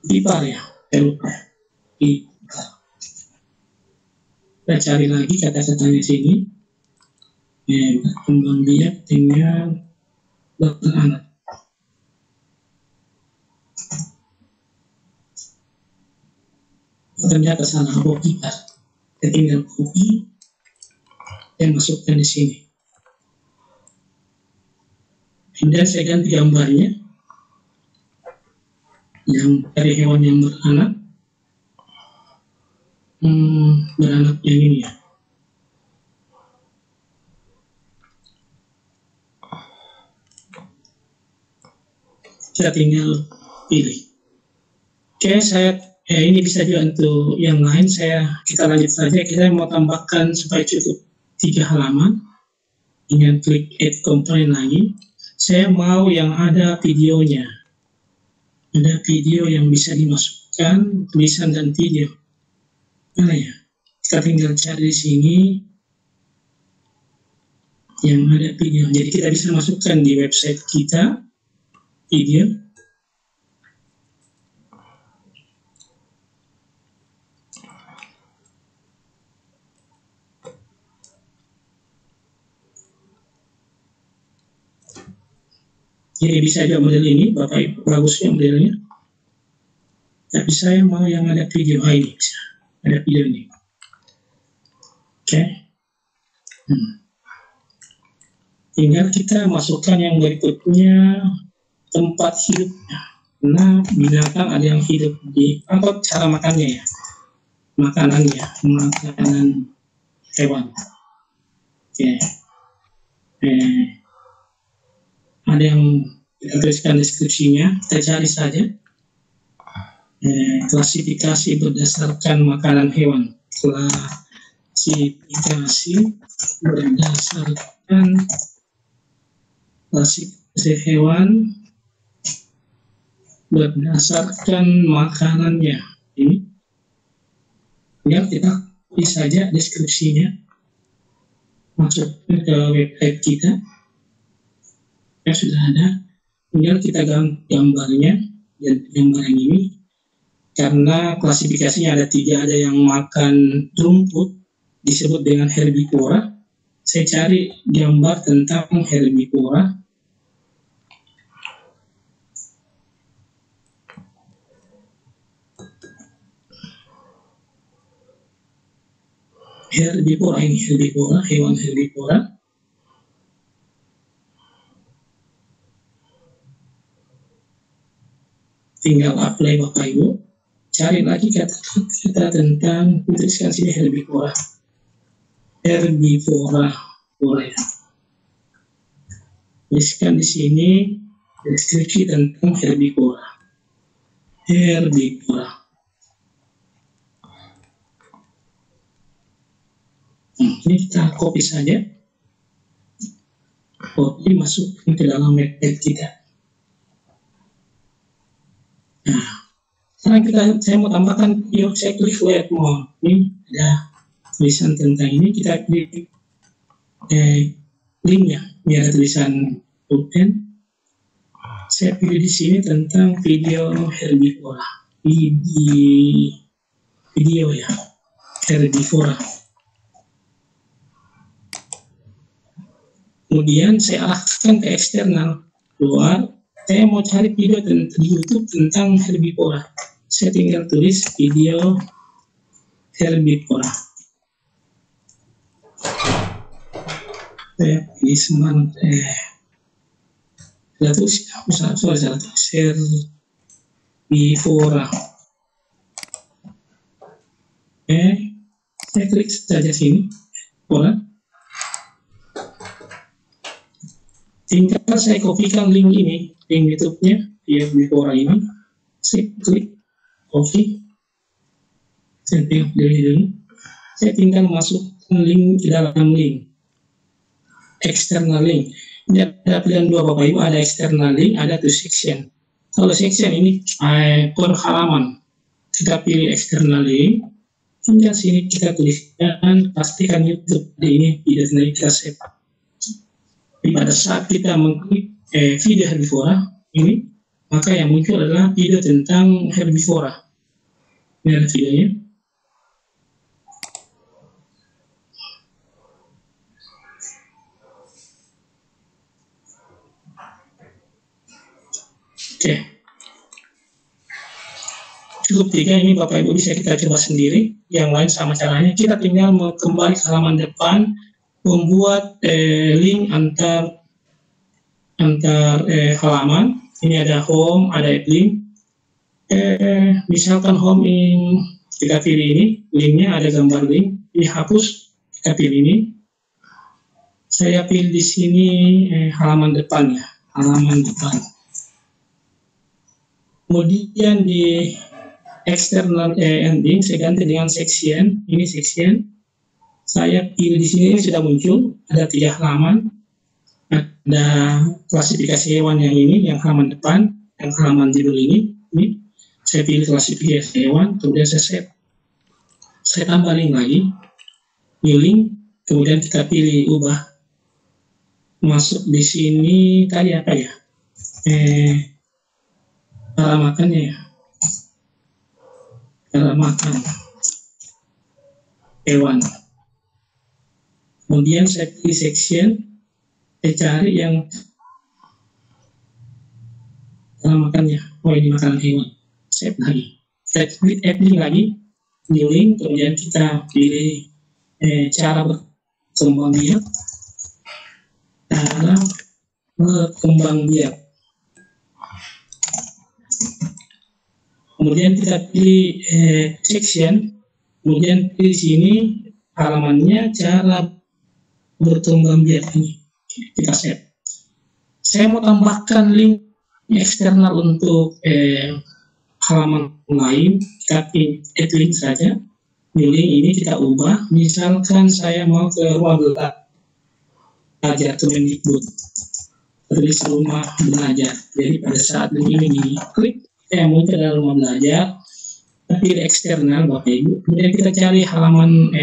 Ovipar ya, lupa. Ovipar. Kita cari lagi kata-katanya sini. Berkembang biak dengan beranak. Ternyata salah, ovipar. Kita tinggal copy dan masukkan di sini. Dan saya ganti gambarnya yang dari hewan yang beranak, beranak yang ini ya. Kita tinggal pilih. Oke, ini bisa juga untuk yang lain. Kita lanjut saja. Kita mau tambahkan supaya cukup 3 halaman dengan klik add component lagi. Saya mau yang ada videonya. Ada video yang bisa dimasukkan, tulisan dan video. Mana ya? Kita tinggal cari di sini yang ada video. Jadi kita bisa masukkan di website kita video. Jadi bisa juga model ini, Bapak Ibu, bagusnya modelnya. Tapi saya mau yang ada video. Ini bisa, ada video ini. Oke. Tinggal kita masukkan yang berikutnya, tempat hidupnya. Nah, binatang ada yang hidup di cara makannya ya. Makanan hewan. Oke. Ada yang kita tuliskan deskripsinya, kita cari saja. Klasifikasi berdasarkan makanan hewan. Klasifikasi berdasarkan klasifikasi hewan berdasarkan makanannya. Ini ya, kita pilih saja deskripsinya, masukkan ke website kita. Sudah ada, tinggal kita gambarnya dan gambar yang ini. Karena klasifikasinya ada 3, ada yang makan rumput disebut dengan herbivora. Saya cari gambar tentang herbivora. Herbivora ini, hewan herbivora. Tinggal apply Bapak Ibu. Cari lagi kata-kata tentang, tuliskan sini herbivora. Herbivora. Tuliskan di sini deskripsi tentang herbivora. Herbivora. Ini kita copy saja, copy masuk ke dalam webpage kita. Nah, sekarang saya mau tambahkan video, saya klik lihat more. Ini ada tulisan tentang ini, kita klik linknya, ini ada tulisan open. Saya pilih di sini tentang video herbivora, video ya, herbivora. Kemudian saya arahkan ke eksternal luar. Saya mau cari video di YouTube tentang herbivora. Saya tinggal tulis video herbivora. Saya pilih seman herbivora. Saya klik saja sini, herbivora. Tinggal saya kopikan link ini, link YouTube-nya, herbivora ini. Saya klik copy. Saya tinggal masukkan link ke dalam link. External link. Ini ada pilihan dua Bapak Ibu, ada external link, ada to section. Kalau section ini per halaman. Kita pilih external link. Tinggal sini kita tuliskan, pastikan YouTube ini video sendiri kita save. Pada saat kita mengklik video herbivora ini, maka yang muncul adalah video tentang herbivora. Ini ada videonya. Oke. Cukup 3 ini Bapak Ibu bisa kita coba sendiri. Yang lain sama caranya. Kita tinggal kembali ke halaman depan, membuat link antar halaman. Ini ada home, ada link. Misalkan home in, kita pilih ini, linknya ada gambar link. Dihapus, kita pilih ini. Saya pilih di sini halaman depan ya, halaman depan. Kemudian di external ending saya ganti dengan section. Ini section. Saya pilih di sini sudah muncul, ada 3 halaman. Ada klasifikasi hewan yang ini, yang halaman depan, yang halaman judul ini. Saya pilih klasifikasi hewan, kemudian saya save. Saya tambah link lagi, new link, kemudian kita pilih ubah. Masuk di sini tadi apa ya? Cara makannya ya. Cara makan hewan. Kemudian saya pilih section, saya cari yang cara makannya. Oh, ini makanan hewan. Save lagi. Saya klik add link lagi, new link, kemudian kita pilih cara berkembang biak. Cara berkembang biak. Kemudian kita pilih section, kemudian di sini halamannya cara berkembang biak ini. Kita save. Saya mau tambahkan link eksternal untuk halaman lain. Kita pilih add link saja. New link ini kita ubah. Misalkan saya mau ke rumah belajar Kemendikbud, tulis rumah belajar. Jadi pada saat link ini diklik, saya muncul dalam rumah belajar. Kita pilih eksternal Bapak Ibu. Kemudian kita cari halaman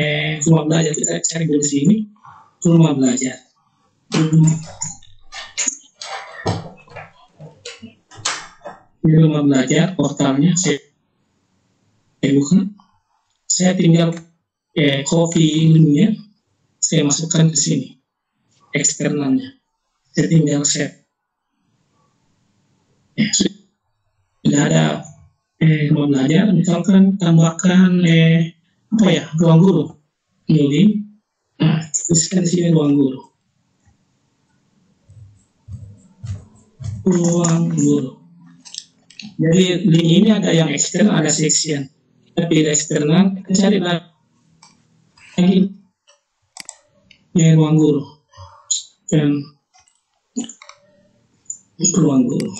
rumah belajar. Kita cari di sini rumah belajar. Ini rumah belajar, portalnya saya buka. Saya tinggal copy linknya, saya masukkan ke sini eksternalnya. Saya tinggal save. Sudah ada rumah belajar. Misalkan tambahkan ruang guru, new link. Nah, tuliskan di sini ruang guru. Ruang guru. Jadi link ini ada yang eksternal, ada section. Kita pilih eksternal, kita cari lagi ruang guru. Dan ruang guru.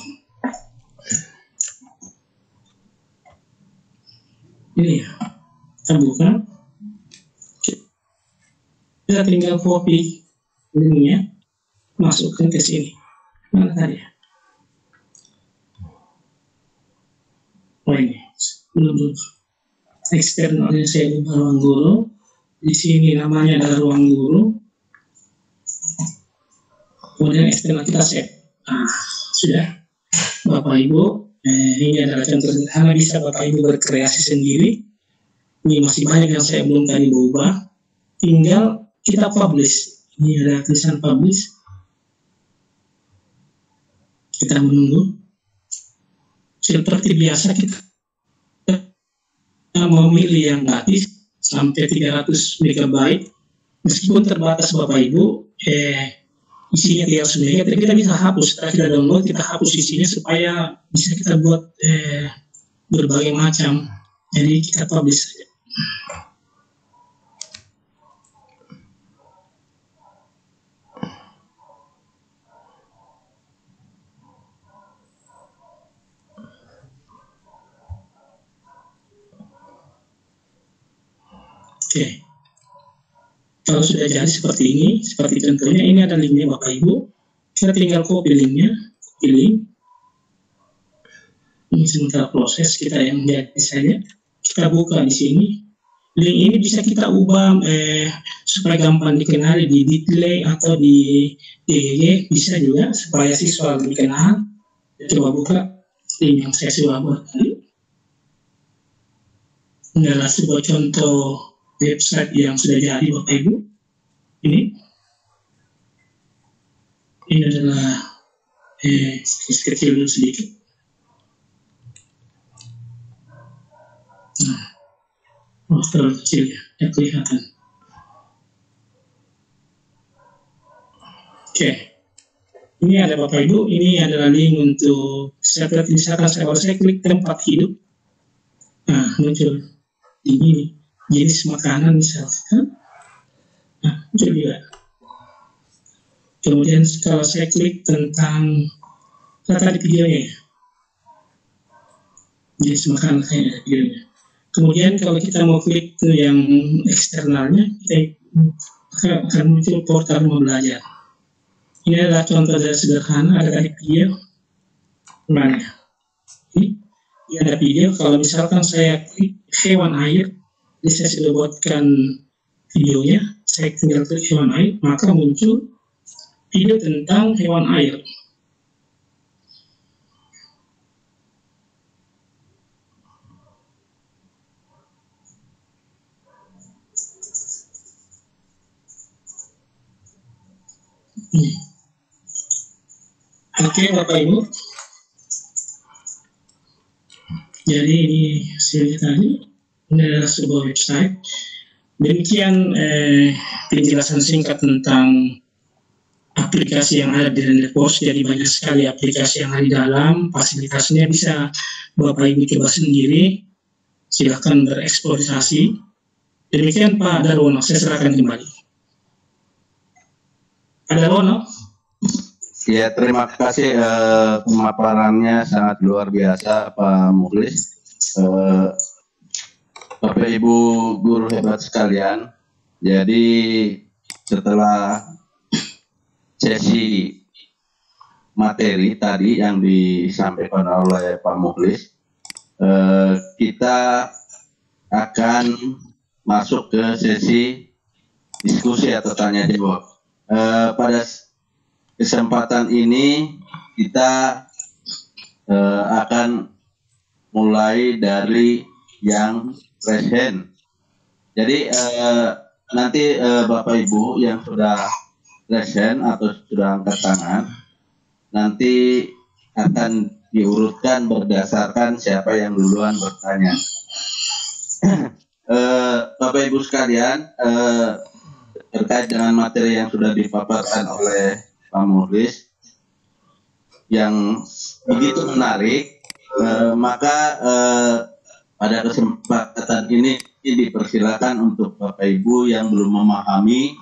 Ini ya, kita buka. Kita tinggal copy linknya, masukkan ke sini. Mana tadi? Oh ini, belum. Eksternalnya saya ubah ruang guru. Di sini namanya adalah ruang guru. Kemudian eksternal kita save. Nah, sudah. Bapak Ibu, ini adalah contoh sederhana, bisa Bapak Ibu berkreasi sendiri. Ini masih banyak yang saya belum tadi berubah. Tinggal kita publish. Ini ada tulisan publish. Kita menunggu. Seperti biasa kita memilih yang gratis sampai 300 MB. Meskipun terbatas Bapak Ibu, isinya 300 MB, tapi kita bisa hapus. Setelah kita download, kita hapus isinya supaya bisa kita buat berbagai macam. Jadi kita publish saja. Oke. Kalau sudah jadi seperti ini, seperti contohnya, ini ada linknya Bapak Ibu. Kita tinggal copy linknya, pilih. Ini sementara proses kita yang jadi saja. Kita buka di sini. Link ini bisa kita ubah supaya gampang dikenali di Bitly atau di DGG, bisa juga supaya siswa lebih kenal. Coba buka link yang saya sudah buat tadi. Ini adalah sebuah contoh website yang sudah jadi Bapak Ibu. Ini adalah kecil dulu sedikit. Nah, terlalu kecil ya, tidak kelihatan. Oke, ini ada Bapak Ibu. Ini adalah link untuk seperti misalkan saya klik tempat hidup. Nah, muncul ini jenis makanan misalkan. Nah, muncul juga. Kemudian kalau saya klik tentang tadi videonya, jenis makanan saya videonya. Kemudian kalau kita mau klik ke yang eksternalnya, kita akan muncul portal mau belajar. Ini adalah contoh dari sederhana, ada tadi video. Mana? Ini ada video. Kalau misalkan saya klik hewan air, jadi saya sudah buatkan videonya, saya tinggal klik hewan air, maka muncul video tentang hewan air. Oke, Bapak Ibu. Jadi ini hasilnya tadi. Ini adalah sebuah website. Demikian penjelasan singkat tentang aplikasi yang ada di Renderforce. Jadi banyak sekali aplikasi yang ada di dalam. Fasilitasnya bisa Bapak Ibu coba sendiri. Silakan bereksplorasi. Demikian Pak Darwono, saya serahkan kembali. Pak Darwono. Ya, terima kasih pemaparannya sangat luar biasa Pak Mukhlis. Bapak Ibu guru hebat sekalian. Jadi setelah sesi materi tadi yang disampaikan oleh Pak Mukhlis, kita akan masuk ke sesi diskusi atau tanya jawab. Pada kesempatan ini kita akan mulai dari yang raise hand. Jadi nanti Bapak Ibu yang sudah raise hand atau sudah angkat tangan, nanti akan diurutkan berdasarkan siapa yang duluan bertanya. Bapak Ibu sekalian, terkait dengan materi yang sudah dipaparkan oleh Pak Mukhlis yang begitu menarik, maka pada kesempatan ini dipersilakan untuk Bapak Ibu yang belum memahami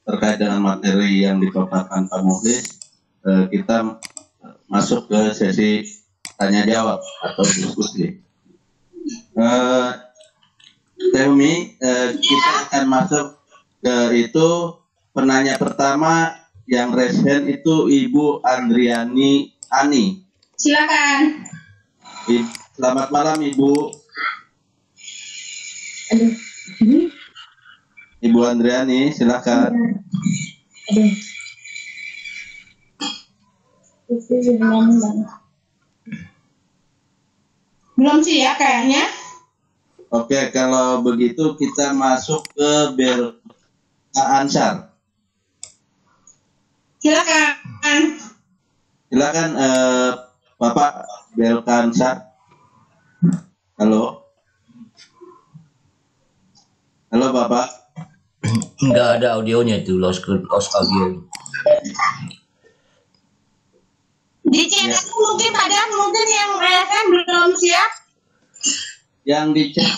terkait dengan materi yang dipaparkan Pak Mukhlis, kita masuk ke sesi tanya jawab atau diskusi. Teh Umi, kita akan masuk itu penanya pertama yang resen itu Ibu Andriani Ani. Silakan. Selamat malam Ibu. Aduh. Ibu Andriani, silakan. Aduh. Belum sih ya kayaknya. Oke, kalau begitu kita masuk ke Belka Ansar. Silakan. Silakan Bapak Belka Ansar. Halo. Halo Bapak. Nggak ada audionya itu, lost audio. Dicek mungkin padahal mungkin yang kan belum siap. Yang dicek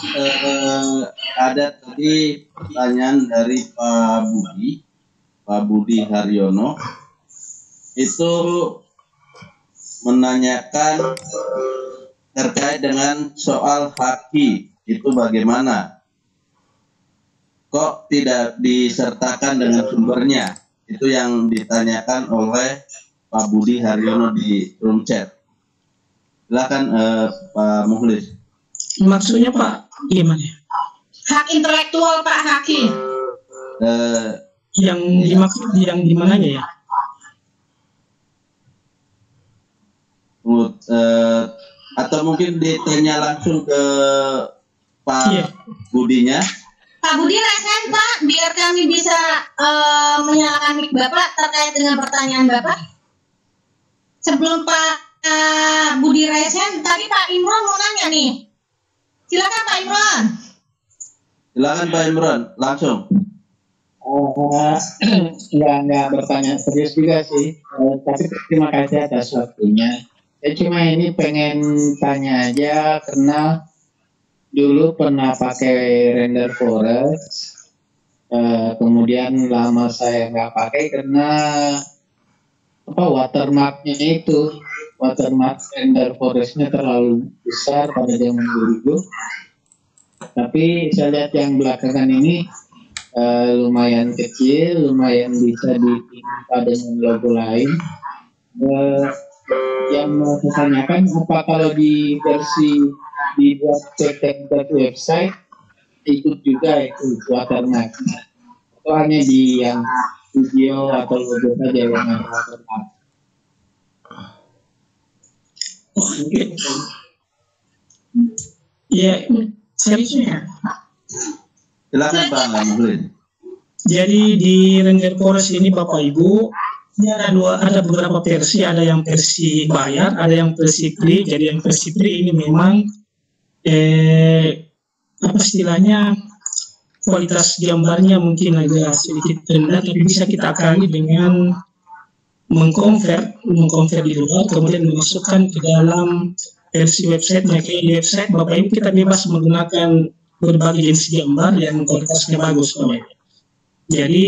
ada tadi pertanyaan dari Pak Budi Haryono, itu menanyakan terkait dengan soal haki, itu bagaimana? Kok tidak disertakan dengan sumbernya? Itu yang ditanyakan oleh Pak Budi Haryono di room chat. Silakan Pak Mukhlis. Maksudnya Pak gimana? Hak intelektual Pak Haki. Yang dimaksud yang di mananya ya? Atau mungkin ditanya langsung ke Pak Budinya. Pak Budi resen Pak, biar kami bisa menyalakan mic Bapak terkait dengan pertanyaan Bapak. Sebelum Pak Budi resen, tadi Pak Imron mau nanya nih. Silakan Pak Imron. Silakan Pak Imron, langsung. Nggak bertanya serius juga sih, tapi terima kasih atas waktunya. Saya cuma ini pengen tanya aja karena dulu pernah pakai render forest, kemudian lama saya nggak pakai karena watermarknya itu, watermark render forestnya terlalu besar pada zaman dulu. Tapi saya lihat yang belakangan ini lumayan kecil, lumayan bisa ditimpa dengan logo lain. Yang mau saya tanyakan, apa kalau di versi dibuat cetek website ikut juga itu watermark, atau hanya di yang video atau logo saja yang ada watermark? Ya, seriusnya. Silakan Pak Mukhlis. Jadi di render forest ini Bapak Ibu, ini ada beberapa versi, ada yang versi bayar, ada yang versi free. Jadi yang versi free ini memang apa istilahnya, kualitas gambarnya mungkin agak sedikit rendah, tapi bisa kita akali dengan mengkonvert di luar, kemudian memasukkan ke dalam versi websitenya. Kayak di website Bapak Ibu kita bebas menggunakan berbagai jenis gambar yang kualitasnya bagus Bapak Ibu. Jadi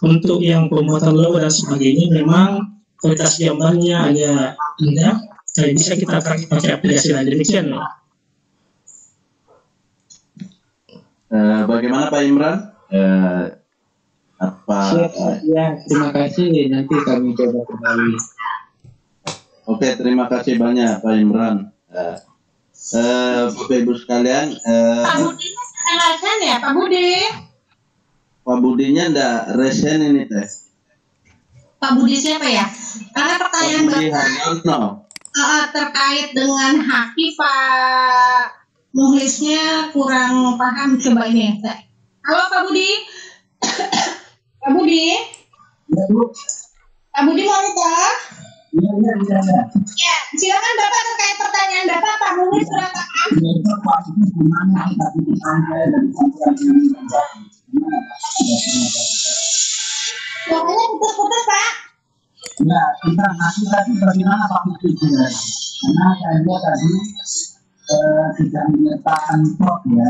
untuk yang pembuatan logo dan sebagainya memang kualitas gambarnya agak rendah, tapi bisa kita pakai aplikasi lain. Demikian loh. Bagaimana Pak Imran? Ya, terima kasih. Nanti kami coba kembali. Oke, terima kasih banyak Pak Imran. Bapak Ibu sekalian, Pak Budi resen ya Pak Budi? Pak Budinya ndak resen ini teh. Pak Budi siapa ya? Karena pertanyaan Pak Budi Bapak Haryono. terkait dengan haki Pak Mukhlisnya kurang paham, coba ini ya. Halo Pak Budi. Pak Budi. Pak Budi monitor. Ya, silakan Bapak terkait pertanyaan Bapak, Pak Mukhlis silakan. Suaranya putus-putus Pak. Ya, kita masih tadi bagaimana Pak Putri juga. Karena saya lihat tadi tidak menyertakan prop ya.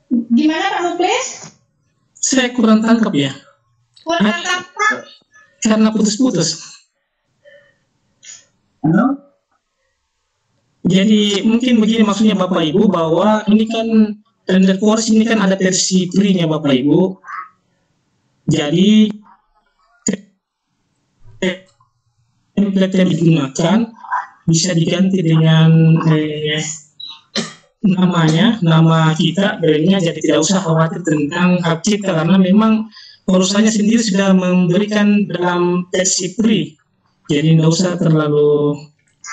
Gimana Pak Mukhlis? Saya kurang tangkap ya. Kurang tangkap. Karena putus-putus. Halo? Jadi mungkin begini maksudnya Bapak Ibu, bahwa ini kan render forest ini kan ada versi free-nya Bapak Ibu. Jadi template yang digunakan bisa diganti dengan nama kita, brandnya, jadi tidak usah khawatir tentang hak cipta karena memang perusahaannya sendiri sudah memberikan dalam versi free. Jadi tidak usah terlalu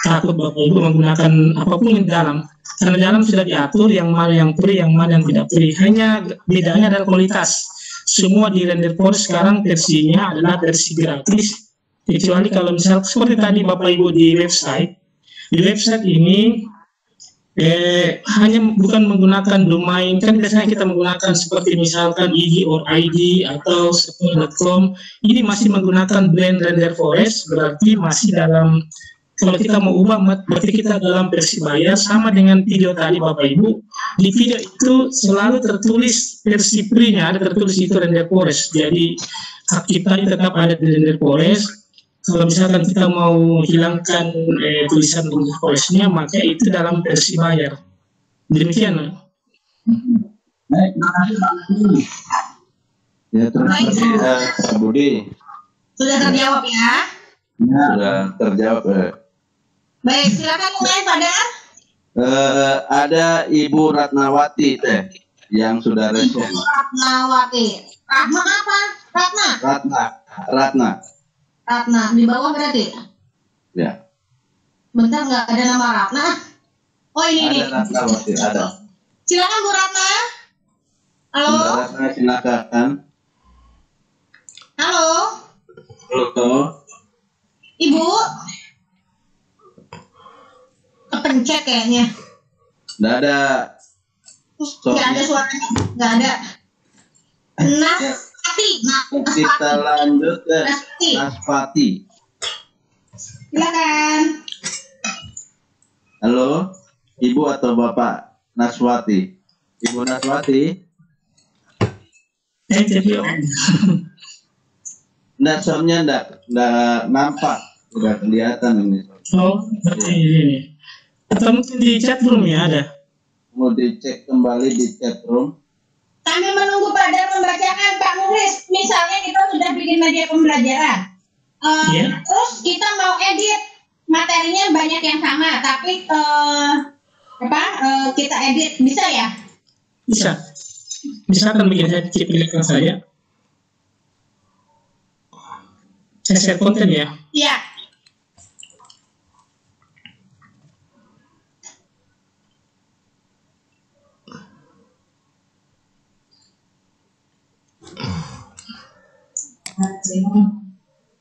takut Bapak Ibu menggunakan apapun yang dalam, karena dalam sudah diatur yang mana yang free, yang mana yang tidak free. Hanya bedanya adalah kualitas. Semua di render forest sekarang versinya adalah versi gratis, kecuali kalau misal seperti tadi Bapak Ibu di website ini hanya bukan menggunakan domain, kan biasanya kita menggunakan seperti misalkan IG or ID atau sepul.com. Ini masih menggunakan brand render forest, berarti masih dalam, kalau kita mau ubah berarti kita dalam versi bayar. Sama dengan video tadi Bapak Ibu, di video itu selalu tertulis versi free-nya, ada tertulis itu render forest, jadi hak kita tetap ada di render forest. Kalau misalkan kita mau hilangkan tulisan render forest-nya, maka itu dalam versi bayar. Demikian. Baik, ya, terima kasih Pak Budi. Sudah terjawab ya? Ya, sudah terjawab. Baik, silakan mulai pada. Ada Ibu Ratnawati teh yang sudah resen. Ratnawati. Rahma apa? Ratna di bawah berarti? Ya. Bentar, nggak ada nama Ratna. Oh ini Ada Ratnawati, ada. Silakan Bu Ratna. Halo. Bu Ratna, silakan. Halo. Halo. Ibu. Kepencet kayaknya. Nggak ada. Nggak ada suaranya. Nggak ada. Kita lanjut ke Nasfati. Silakan. Halo, Ibu atau Bapak Naswati? Ibu Naswati? Nggak, soalnya nggak nampak, udah kelihatan ini. Oh, berarti ini. Atau mungkin di chat room ya ada? Mau dicek kembali di chat room. Kami menunggu Pak Dar membacakan Pak Muhlis. Misalnya kita sudah bikin media pembelajaran, terus kita mau edit materinya banyak yang sama, tapi kita edit bisa ya? Bisa. Misalkan begini, saya pilihkan saja. Saya share konten ya. Iya.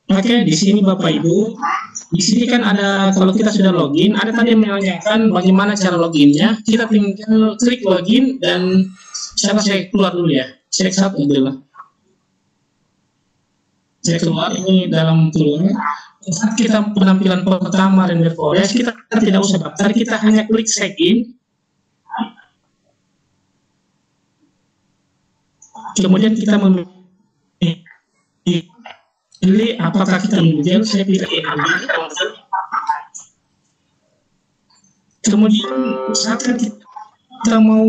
Oke, di sini Bapak Ibu, di sini kan ada, kalau kita sudah login, ada tadi yang menanyakan bagaimana cara loginnya. Kita tinggal klik login dan saya keluar dulu ya. Saya satu dulu. Saya keluar, ini dalam keluar. Saat kita penampilan pertama render forest, kita tidak usah daftar, kita hanya klik check-in. Kemudian kita memilih apakah kita menjual, saya pilih kemudian saat kita mau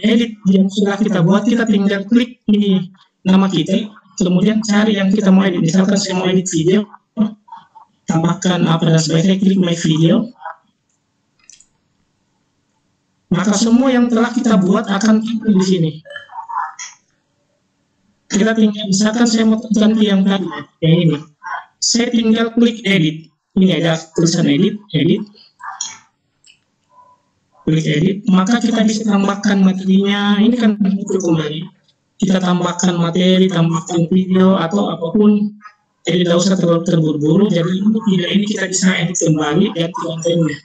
edit yang sudah kita buat, kita tinggal klik ini nama kita, kemudian cari yang kita mau edit. Misalkan saya mau edit video, tambahkan apa dan sebagainya, klik my video, maka semua yang telah kita buat akan tampil di sini. Kita tinggal, misalkan saya mau ganti yang tadi, yang ini, saya tinggal klik edit. Ini ada tulisan edit, klik edit, maka kita bisa tambahkan materinya. Ini kan muncul kembali. Kita tambahkan materi, tambahkan video atau apapun. Jadi tidak usah terlalu terburu-buru. Jadi untuk video ini kita bisa edit kembali dan kontennya.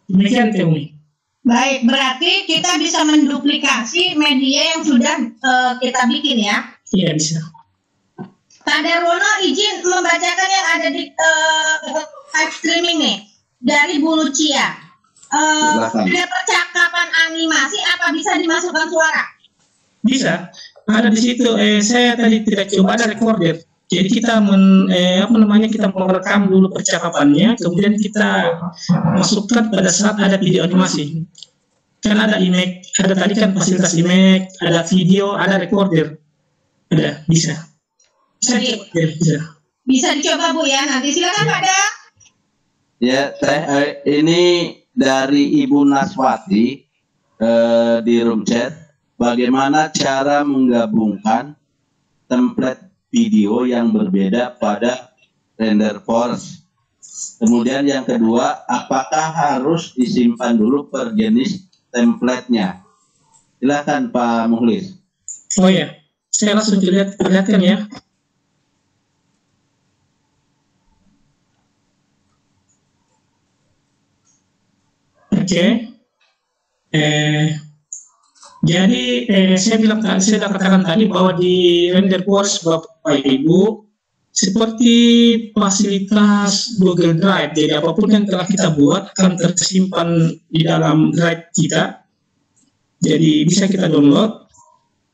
Demikian Teumi. Baik, berarti kita bisa menduplikasi media yang sudah kita bikin ya? Iya, bisa. Pak Darwono izin membacakan yang ada di live streaming nih dari Bu Lucia. Ada percakapan animasi, apa bisa dimasukkan suara? Bisa. Ada di situ. Saya tadi tidak coba, ada recorder. Jadi kita kita merekam dulu percakapannya, kemudian kita masukkan pada saat ada video animasi. Kan ada image, ada tadi kan fasilitas image, ada video, ada recorder, ada bisa. Bisa dicoba Bu ya, nanti silakan Pak Da. Ya, ini dari Ibu Naswati di room chat. Bagaimana cara menggabungkan template video yang berbeda pada RenderForce? Kemudian yang kedua, apakah harus disimpan dulu per jenis template-nya? Silakan Pak Mukhlis. Oh ya, saya langsung perlihatkan ya. Oke. Jadi saya sudah katakan tadi bahwa di RenderForce Bapak Ibu seperti fasilitas Google Drive. Jadi apapun yang telah kita buat akan tersimpan di dalam drive kita. Jadi bisa kita download.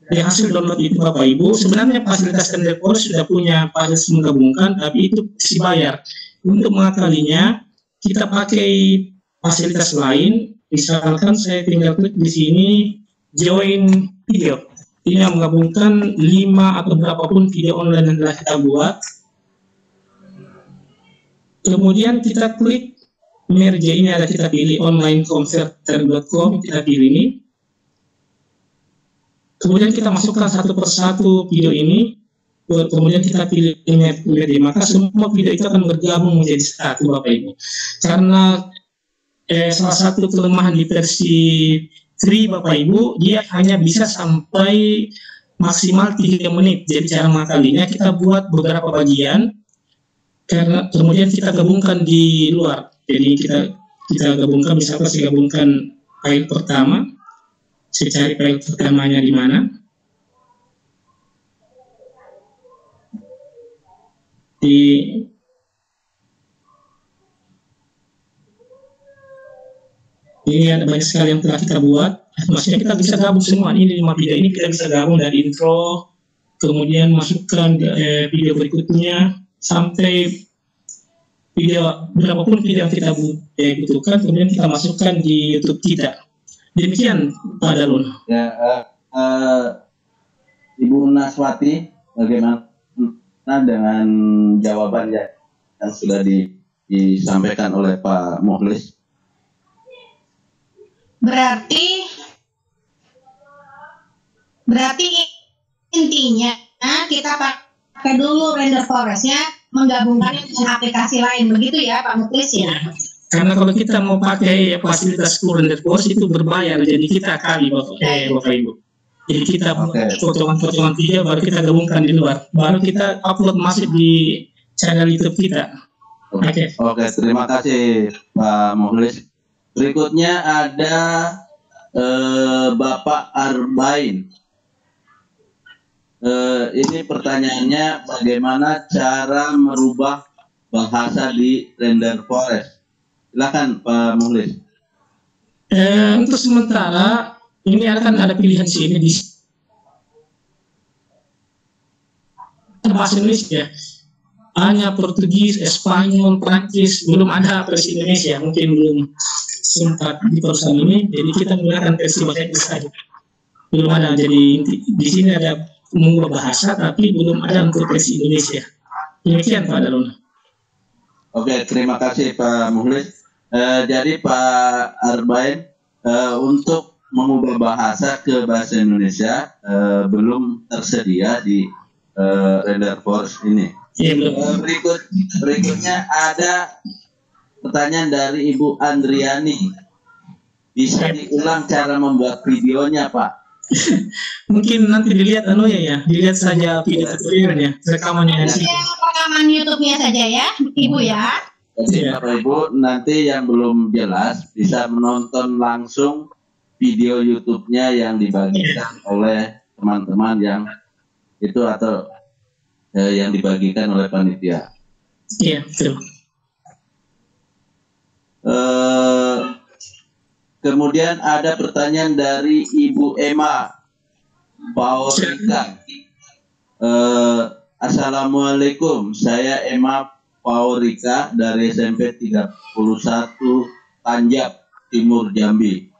Dari hasil download itu Bapak Ibu, sebenarnya fasilitas RenderForce sudah punya fasilitas menggabungkan, tapi itu mesti bayar. Untuk mengakalinya kita pakai fasilitas lain. Misalkan saya tinggal klik di sini join video, ini yang menggabungkan 5 atau berapapun video online yang telah kita buat. Kemudian kita klik merge, ini ada kita pilih onlineconverter.com, kita pilih ini. Kemudian kita masukkan satu persatu video ini, kemudian kita pilih merge, maka semua video itu akan bergabung menjadi satu Bapak Ibu. Karena salah satu kelemahan di versi free Bapak Ibu, dia hanya bisa sampai maksimal 3 menit. Jadi cara mengakalinya kita buat beberapa bagian, karena kemudian kita gabungkan di luar. Jadi kita gabungkan, misalkan saya gabungkan file pertama, saya cari file pertamanya di mana. Ini ada banyak sekali yang telah kita buat. Maksudnya kita bisa gabung semua. Ini 5 video ini kita bisa gabung dari intro, kemudian masukkan video berikutnya, sampai video berapapun video yang kita butuhkan, kemudian kita masukkan di YouTube kita. Demikian Pak Darun. Ya, Ibu Naswati, bagaimana dengan jawabannya yang sudah disampaikan oleh Pak Mukhlis? Berarti intinya kita pakai dulu RenderForce-nya, menggabungkannya dengan aplikasi lain, begitu ya Pak Mukhlis ya? Karena kalau kita mau pakai fasilitas RenderForce itu berbayar, jadi kita kali Bapak Ibu. Jadi kita potongan-potongan video baru kita gabungkan di luar, baru kita upload masuk di channel YouTube kita. Oke, terima kasih Pak Mukhlis. Berikutnya ada Bapak Arbain. Ini pertanyaannya, bagaimana cara merubah bahasa di RenderForce? Silakan Pak Mukhlis. Untuk sementara ini akan ada pilihan sini di bahasa Indonesia. Hanya Portugis, Spanyol, Prancis, belum ada versi Indonesia, mungkin belum sempat di perusahaan ini, jadi kita menggunakan versi bahasa Inggris saja. Belum ada, jadi di sini ada mengubah bahasa, tapi belum ada untuk versi Indonesia. Demikian Pak Darun. Oke, terima kasih Pak Mukhlis. Jadi Pak Arbain, untuk mengubah bahasa ke bahasa Indonesia belum tersedia di RenderForce ini. Ya, Berikutnya ada pertanyaan dari Ibu Andriani. Bisa diulang cara membuat videonya, Pak? Mungkin nanti dilihat dilihat saja video tutorialnya, rekamannya di sini. Rekaman YouTube-nya saja ya, Ibu ya. Jadi Bapak Ibu nanti yang belum jelas bisa menonton langsung video YouTube-nya yang dibagikan oleh teman-teman yang itu atau yang dibagikan oleh panitia. Iya, betul. Kemudian ada pertanyaan dari Ibu Emma Paulika. Assalamualaikum, saya Emma Paurika dari SMP 31 Tanjab Timur Jambi.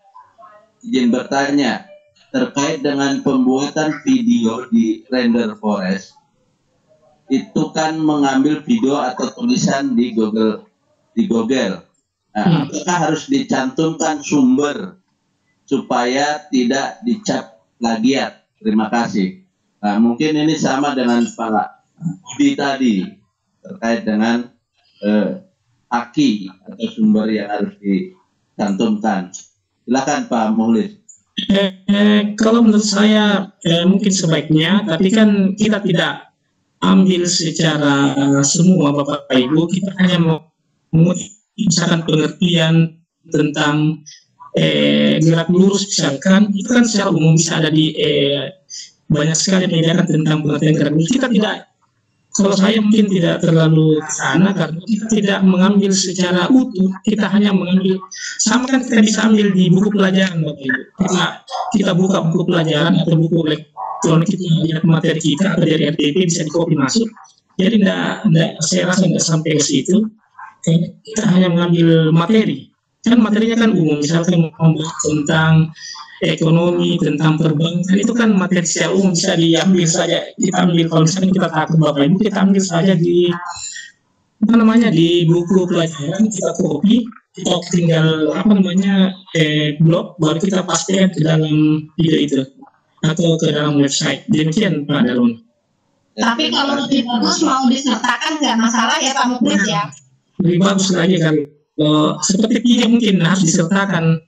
Izin bertanya, terkait dengan pembuatan video di Render Forest, itu kan mengambil video atau tulisan di Google. Nah, apakah harus dicantumkan sumber supaya tidak dicap plagiat? Terima kasih. Nah, mungkin ini sama dengan Pak Budi tadi terkait dengan aki atau sumber yang harus dicantumkan. Silakan Pak Muhlis. Kalau menurut saya mungkin sebaiknya, tapi kan kita tidak ambil secara semua Bapak Ibu, kita hanya mau misalkan pengertian tentang gerak lurus misalkan, itu kan secara umum bisa ada di banyak sekali menyediakan tentang pengertian gerak lurus. Kita tidak, kalau saya mungkin tidak terlalu ke sana karena kita tidak mengambil secara utuh, kita hanya mengambil, sama kan kita bisa ambil di buku pelajaran Bapak Ibu. Kita buka buku pelajaran atau buku elektronik, kita lihat materi kita atau dari RTP bisa di copy masuk. Jadi saya rasa tidak sampai ke situ. Kita hanya mengambil materi. Kan materinya kan umum, misalkan membahas tentang ekonomi, tentang perbankan, itu kan materi secara umum bisa diambil saja. Kita ambil, kalau misalnya kita takut Bapak Ibu, kita ambil saja di di buku pelajaran, kita copy, kita tinggal blog, baru kita pastikan ke dalam video itu atau ke dalam website. Demikian Pak Darun. Tapi kalau lebih bagus mau disertakan nggak masalah ya Pak Mukhlis ya. Lebih bagus lagi kan. Seperti video mungkin harus disertakan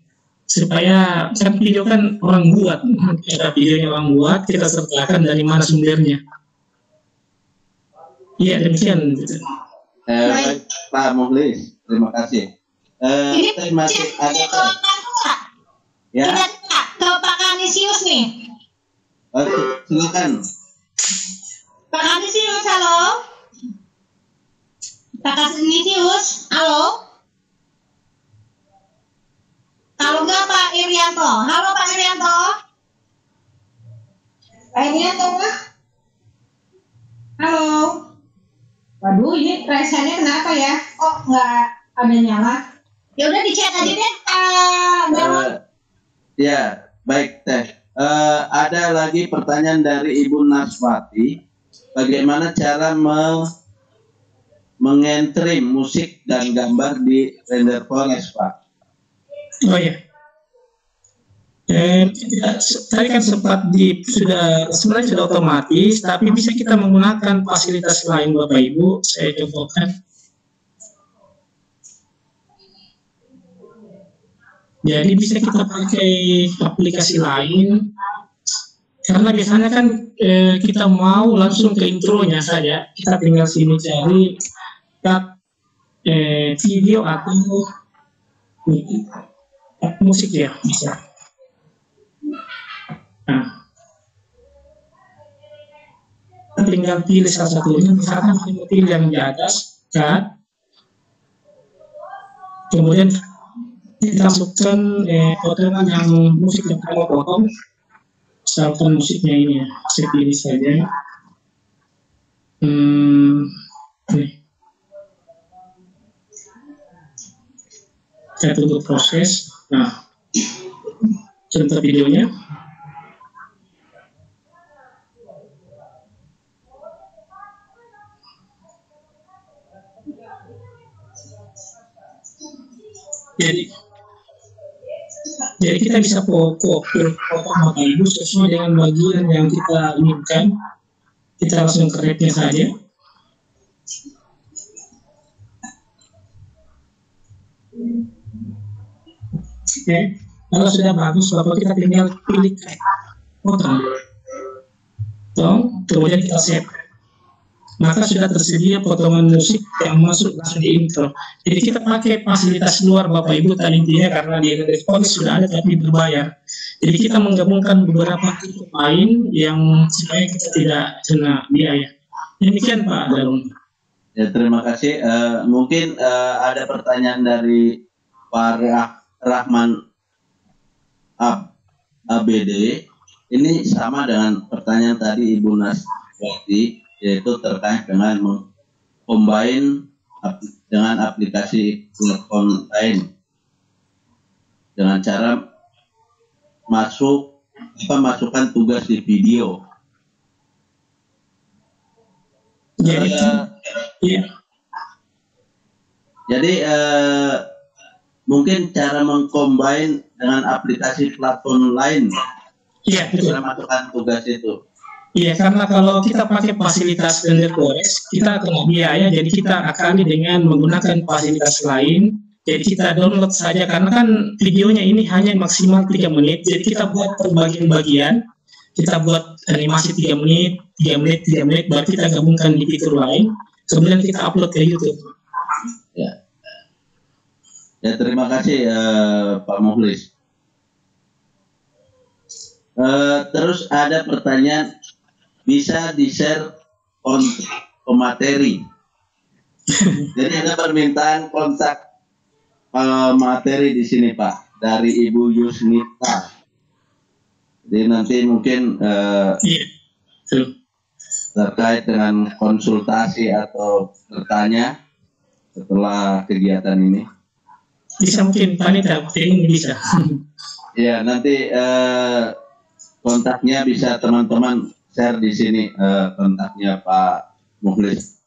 supaya kan video kan orang buat, kita videonya orang buat, kita sertakan dari mana sumbernya. Iya demikian. Baik Pak Muhlis, terima kasih. Ini Saya masih ada ya. Tidak ke Pak Kanisius nih. Silakan. Pak Kanisius, halo. Pak Kanisius, halo. Kalau enggak Pak Irianto. Halo Pak Irianto. Pak Irianto Pak. Halo. Waduh, ini raisanya kenapa ya? Kok nggak ada nyala? Ya udah dicek aja deh. Ya, baik Teh. Ada lagi pertanyaan dari Ibu Naswati. Bagaimana cara mengentry musik dan gambar di Render Forest, Pak? Oh ya, tadi kan sempat sebenarnya sudah otomatis, tapi bisa kita menggunakan fasilitas lain Bapak Ibu. Saya contohkan. Jadi bisa kita pakai aplikasi lain, karena biasanya kan kita mau langsung ke intronya saja, kita tinggal sini cari video atau musik ya bisa. Nah, tinggal pilih salah satunya, misalkan pilih yang di atas, cut, kemudian kita masukkan potongan yang musik yang kamu potong, misalkan musiknya ini ya, saya pilih saja. Saya tunggu proses. Nah, contoh videonya. Jadi kita bisa potong Bapak Ibu sesuai dengan bagian yang kita inginkan. Kita langsung ke rate-nya saja. Oke, kalau sudah bagus, Bapak kita tinggal pilih potong, kemudian kita save. Maka sudah tersedia potongan musik yang masuk langsung di intro. Jadi kita pakai fasilitas luar Bapak Ibu tadi intinya, karena di Netflix sudah ada tapi berbayar. Jadi kita menggabungkan beberapa tipe lain yang supaya kita tidak kena biaya. Demikian Pak Darun. Ya, terima kasih. Mungkin ada pertanyaan dari Pak Rahman ABD. Ini sama dengan pertanyaan tadi Ibu Naswati. yaitu terkait dengan combine dengan aplikasi platform lain dengan cara masukkan tugas di video. Jadi, iya. Jadi mungkin cara mengcombine dengan aplikasi platform lain, Iya, betul. cara masukkan tugas itu. Iya, karena kalau kita pakai fasilitas Renderforest, kita kena biaya, jadi kita akali dengan menggunakan fasilitas lain. Jadi kita download saja, karena kan videonya ini hanya maksimal 3 menit, jadi kita buat per bagian-bagian. Kita buat animasi 3 menit, 3 menit, 3 menit, baru kita gabungkan di fitur lain, kemudian kita upload ke YouTube. Ya, terima kasih Pak Mukhlis. Terus ada pertanyaan, bisa di-share materi. Jadi ada permintaan kontak materi di sini Pak, dari Ibu Yusnita. Jadi nanti mungkin Iya, betul. terkait dengan konsultasi atau bertanya setelah kegiatan ini. Bisa mungkin panitia bisa. Ya, nanti kontaknya bisa teman-teman share di sini, kontaknya Pak Mukhlis.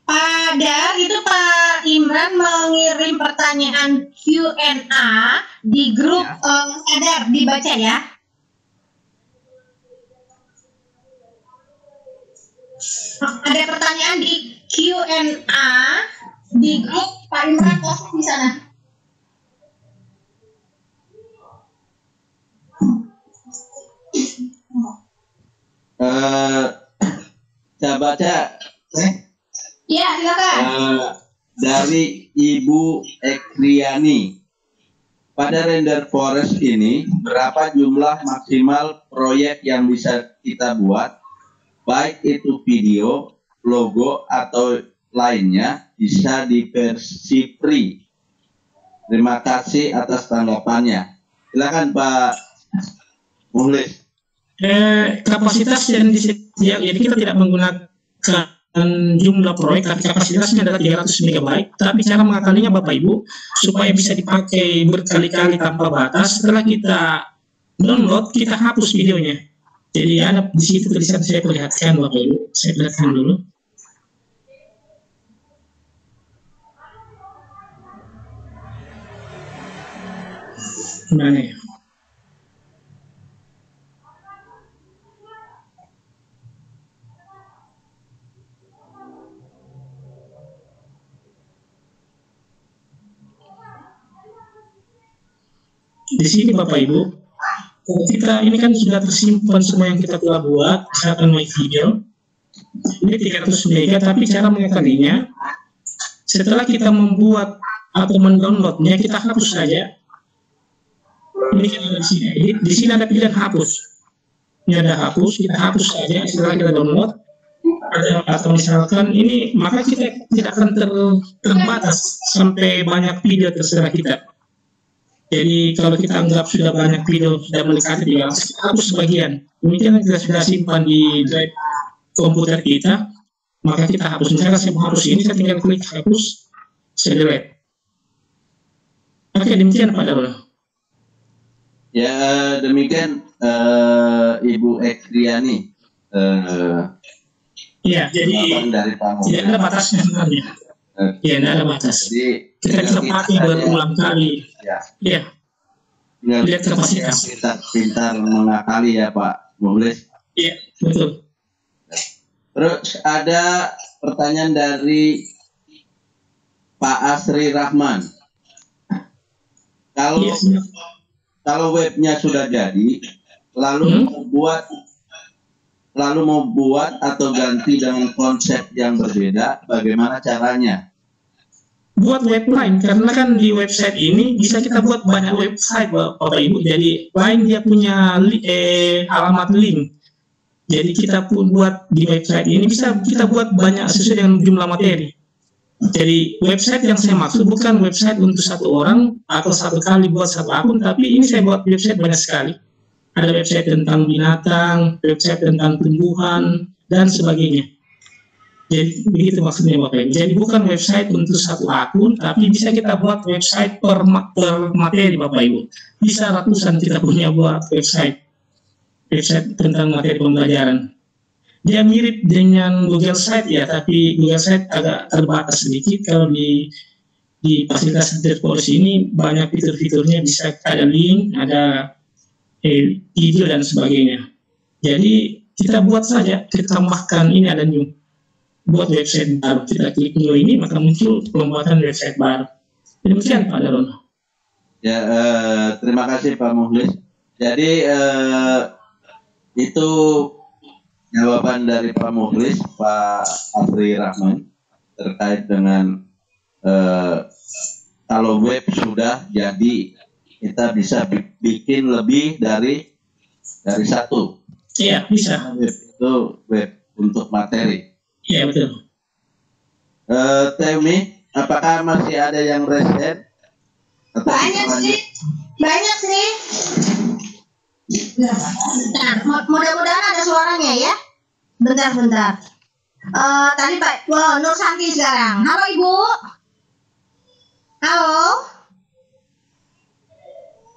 Pak Dar, itu Pak Imran mengirim pertanyaan Q&A di grup Sadar, dibaca ya. Ada pertanyaan di Q&A di grup Pak Imran posting di sana. Saya baca. Ya, silakan. Dari Ibu Ekriani. Pada Renderforest ini, berapa jumlah maksimal proyek yang bisa kita buat, baik itu video, logo, atau lainnya, bisa di versi free. Terima kasih atas tanggapannya. Silakan Pak Mukhlis. Kapasitas yang disediakan, jadi kita tidak menggunakan jumlah proyek, tapi kapasitasnya adalah 300 MB. Tapi cara mengakalinya Bapak Ibu, supaya bisa dipakai berkali-kali tanpa batas, setelah kita download, kita hapus videonya. Jadi ada di situ tulisan, saya perlihatkan Bapak Ibu, saya perlihatkan dulu. Mana ya? Di sini Bapak Ibu, kita ini kan sudah tersimpan semua yang kita telah buat, misalkan my video. Ini 300 MB, tapi cara mengakalinya, setelah kita membuat atau mendownloadnya, kita hapus saja. Ini kan ada di sini. Di sini ada pilihan hapus. Ini ada hapus, kita hapus saja setelah kita download. Atau misalkan ini, maka kita tidak akan terbatas sampai banyak video terserah kita. Jadi kalau kita anggap sudah banyak video sudah mendekati 300, kita hapus sebagian. Mungkin kita sudah simpan di drive komputer kita, maka kita hapus. Misalkan saya mau hapus ini, saya tinggal klik hapus, saya delete. Oke, demikian Pak Darul. Ya, demikian Ibu Ekriani. Iya, jadi dari Pak tidak ada batasnya sebenarnya. Iya, tidak ada batas. Jadi Kita bisa pakai berulang kali. ya, Iya, lihat kapasitas. pintar mengakali ya Pak Mukhlis. Iya, betul. Terus ada pertanyaan dari Pak Asri Rahman. Kalau Iya, siap. kalau webnya sudah jadi, lalu mau buat atau ganti dengan konsep yang berbeda, bagaimana caranya? Buat web lain, karena kan di website ini bisa kita buat banyak website Bapak Ibu. Jadi lain dia punya alamat link. Jadi kita pun buat di website ini bisa kita buat banyak sesuai dengan jumlah materi. Jadi website yang saya maksud bukan website untuk satu orang atau satu kali buat satu akun, tapi ini saya buat website banyak sekali. Ada website tentang binatang, website tentang tumbuhan, dan sebagainya. Jadi begitu maksudnya Bapak Ibu. Jadi bukan website untuk satu akun, tapi bisa kita buat website per materi Bapak Ibu. Bisa ratusan kita punya buat website tentang materi pembelajaran. Dia mirip dengan Google Site ya, tapi Google Site agak terbatas sedikit. Kalau di fasilitas Interpolis ini banyak fitur-fiturnya, bisa ada link, ada video dan sebagainya. Jadi kita buat saja, kita tambahkan ini ada new, buat website baru, kita klik new ini maka muncul pembuatan website baru. Demikian Pak Darono. Ya, terima kasih Pak Muhlis. Jadi itu jawaban dari Pak Muhlis, Pak Afri Rahman, terkait dengan kalau web sudah jadi, kita bisa bikin lebih dari satu. Iya, bisa. Web itu web untuk materi. Iya, betul. Temi, apakah masih ada yang reset? Banyak sih. Nah, mudah-mudahan ada suaranya ya. Bentar. Tadi Pak Nur Santi sekarang. Halo Ibu. Halo.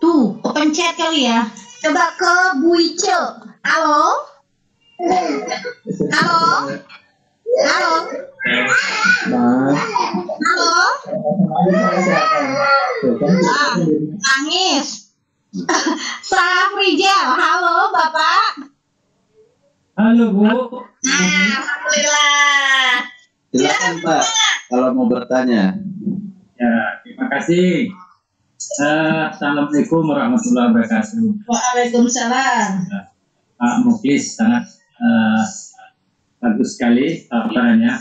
Tuh, kepencet kali ya. Coba ke Bu Ice. Halo. Halo. Halo. Halo. Nangis. Pak Rijal, halo Bapak. Halo Bu. Alhamdulillah. Silakan Pak, kalau mau bertanya. Ya, terima kasih. Assalamualaikum warahmatullahi wabarakatuh. Waalaikumsalam. Pak Mukhlis, sangat bagus sekali paparannya.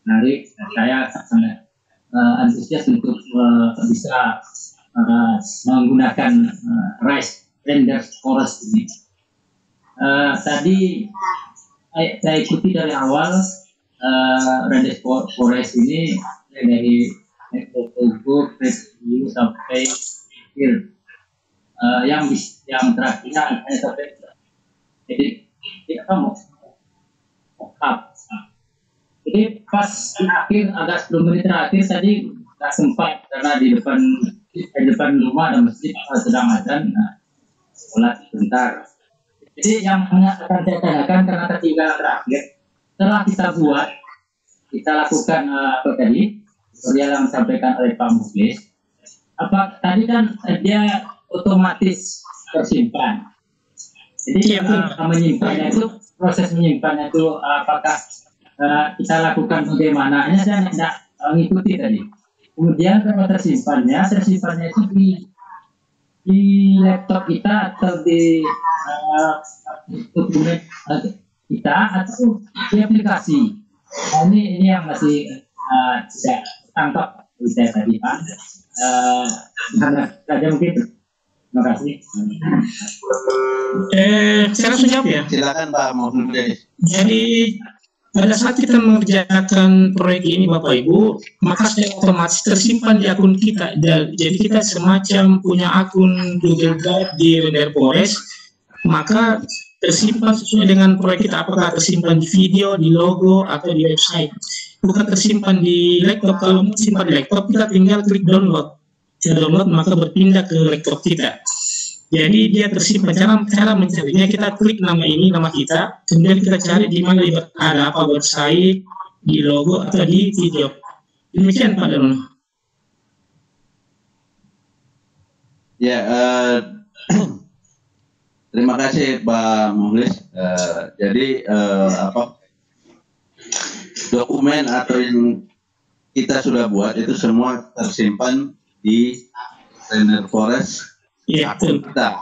Menarik. Saya sangat antusias untuk bisa menggunakan Rice Render Forest ini. Tadi saya ikuti dari awal Render Forest ini dari Google review sampai akhir. Yang terakhirnya hanya sampai jadi apa mockup. Jadi pas di akhir agak 10 menit terakhir tadi nggak sempat karena di depan rumah ada masjid sedang azan, sholat sebentar. Jadi yang akan saya tanyakan karena ketinggalan terakhir, setelah kita buat, kita lakukan apa tadi, tutorial yang disampaikan oleh Pak Mukhlis. Apa tadi kan dia otomatis tersimpan. Jadi menyimpannya itu, proses menyimpannya itu apakah kita lakukan bagaimana? Hanya saya tidak mengikuti tadi. Kemudian kalau tersimpannya itu di laptop kita atau di dokumen kita atau di aplikasi. Nah, ini yang masih tidak tangkap saya tadi Pak. Karena saja mungkin. Terima kasih. Saya langsung jawab ya. Silakan Pak Muhlis. Jadi pada saat kita mengerjakan proyek ini Bapak Ibu, maka secara otomatis tersimpan di akun kita. Jadi kita semacam punya akun Google Drive di Render Forest, maka tersimpan sesuai dengan proyek kita, apakah tersimpan di video, di logo, atau di website. Bukan tersimpan di laptop. Kalau mau simpan di laptop, kita tinggal klik download. Download maka berpindah ke laptop kita. Jadi dia tersimpan. Cara mencarinya, kita klik nama ini, nama kita, kemudian kita cari di mana ada apa website, di logo atau di video. Demikian Pak Darono. Ya, terima kasih Pak Muhlis. Jadi dokumen atau yang kita sudah buat itu semua tersimpan di Render Forest. Ya, kita.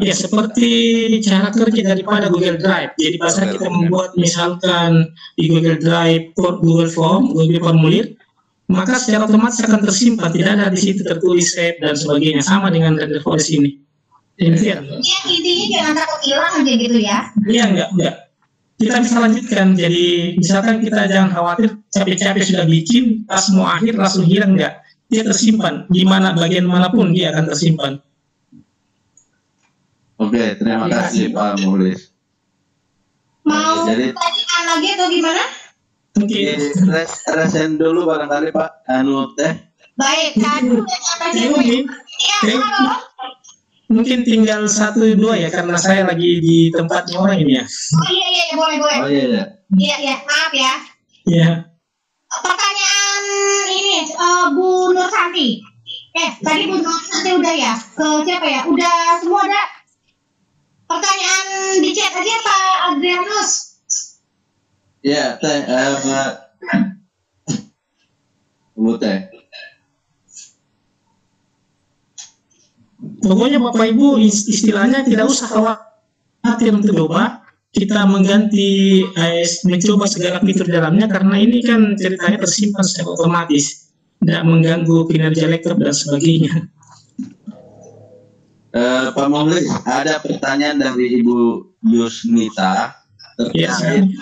Ya, seperti cara kerja daripada Google Drive. Jadi pada saat kita membuat misalkan di Google Drive, Google Form, Google Formulir, maka secara otomatis akan tersimpan. Tidak ada di situ tertulis save dan sebagainya. Sama dengan Render Forest ini. Demikian. Ya, intinya jangan takut hilang aja gitu ya. Iya, enggak. Kita bisa lanjutkan. Jadi misalkan kita jangan khawatir capek-capek sudah bikin, pas mau akhir langsung hilang, enggak. Dia tersimpan. Di mana bagian manapun dia akan tersimpan. Oke, terima kasih Pak Muhlis. Mau Jadi tanya lagi atau gimana? Mungkin Resen dulu barangkali Pak, anu teh. Baik, kan udah sampai sini. mungkin Iya, halo. mungkin tinggal 1-2 ya, karena saya lagi di tempatnya orang ini ya. Oh iya, boleh. Oh iya. Iya, maaf ya. Ya, Pertanyaan ini Bu Nur Santi. Tadi Bu Nur Santi udah ya? Ke siapa ya? Udah semua ada? Pertanyaan di chat aja Pak Adrianus. Ya, teh Bu teh. pokoknya Bapak Ibu istilahnya tidak usah khawatir untuk coba. Kita mengganti mencoba segala fitur dalamnya, karena ini kan ceritanya tersimpan secara otomatis, tidak mengganggu kinerja laptop dan sebagainya. Pak Muhlis, ada pertanyaan dari Ibu Yusnita terkait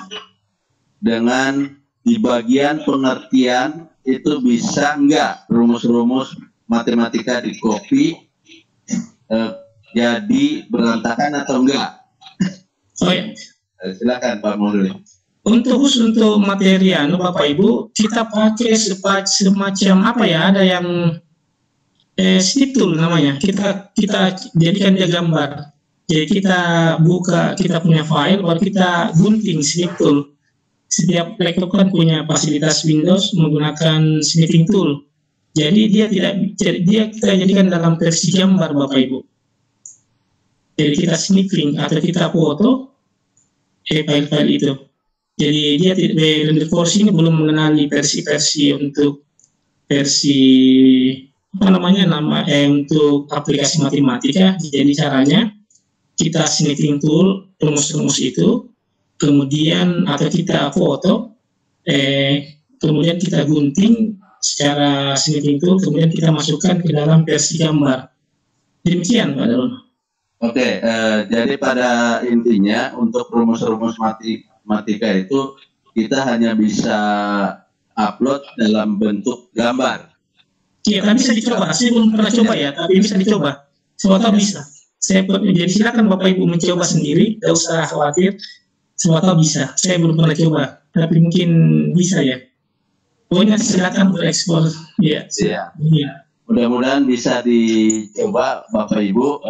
dengan di bagian pengertian itu bisa enggak rumus-rumus matematika di copy jadi berantakan atau enggak? Oh ya, Silakan Pak Muhlis. untuk materi Bapak Ibu, kita pakai semacam apa ya, ada yang snip tool namanya. Kita jadikan dia gambar. Jadi kita buka kita punya file, baru kita gunting snip tool. Setiap laptop kan punya fasilitas Windows menggunakan snipping tool. Jadi kita jadikan dalam versi gambar Bapak Ibu. Jadi kita snipping atau kita foto file-file itu. Jadi dia tidak, versi ini belum mengenali versi untuk versi untuk aplikasi matematika. Jadi caranya kita snipping tool rumus-rumus itu, kemudian atau kita foto, kemudian kita gunting secara snipping tool, kemudian kita masukkan ke dalam versi gambar. Demikian Pak Darul. Oke, jadi pada intinya untuk rumus-rumus matematika itu kita hanya bisa upload dalam bentuk gambar. Iya, tapi bisa dicoba. Saya belum pernah coba ya, tapi bisa dicoba. Siapa tahu bisa. Jadi silakan Bapak Ibu mencoba sendiri, tidak usah khawatir. Siapa tahu bisa. Saya belum pernah coba, tapi mungkin bisa ya. Pokoknya silakan berekspor. Iya. Iya. Mudah-mudahan bisa dicoba Bapak Ibu.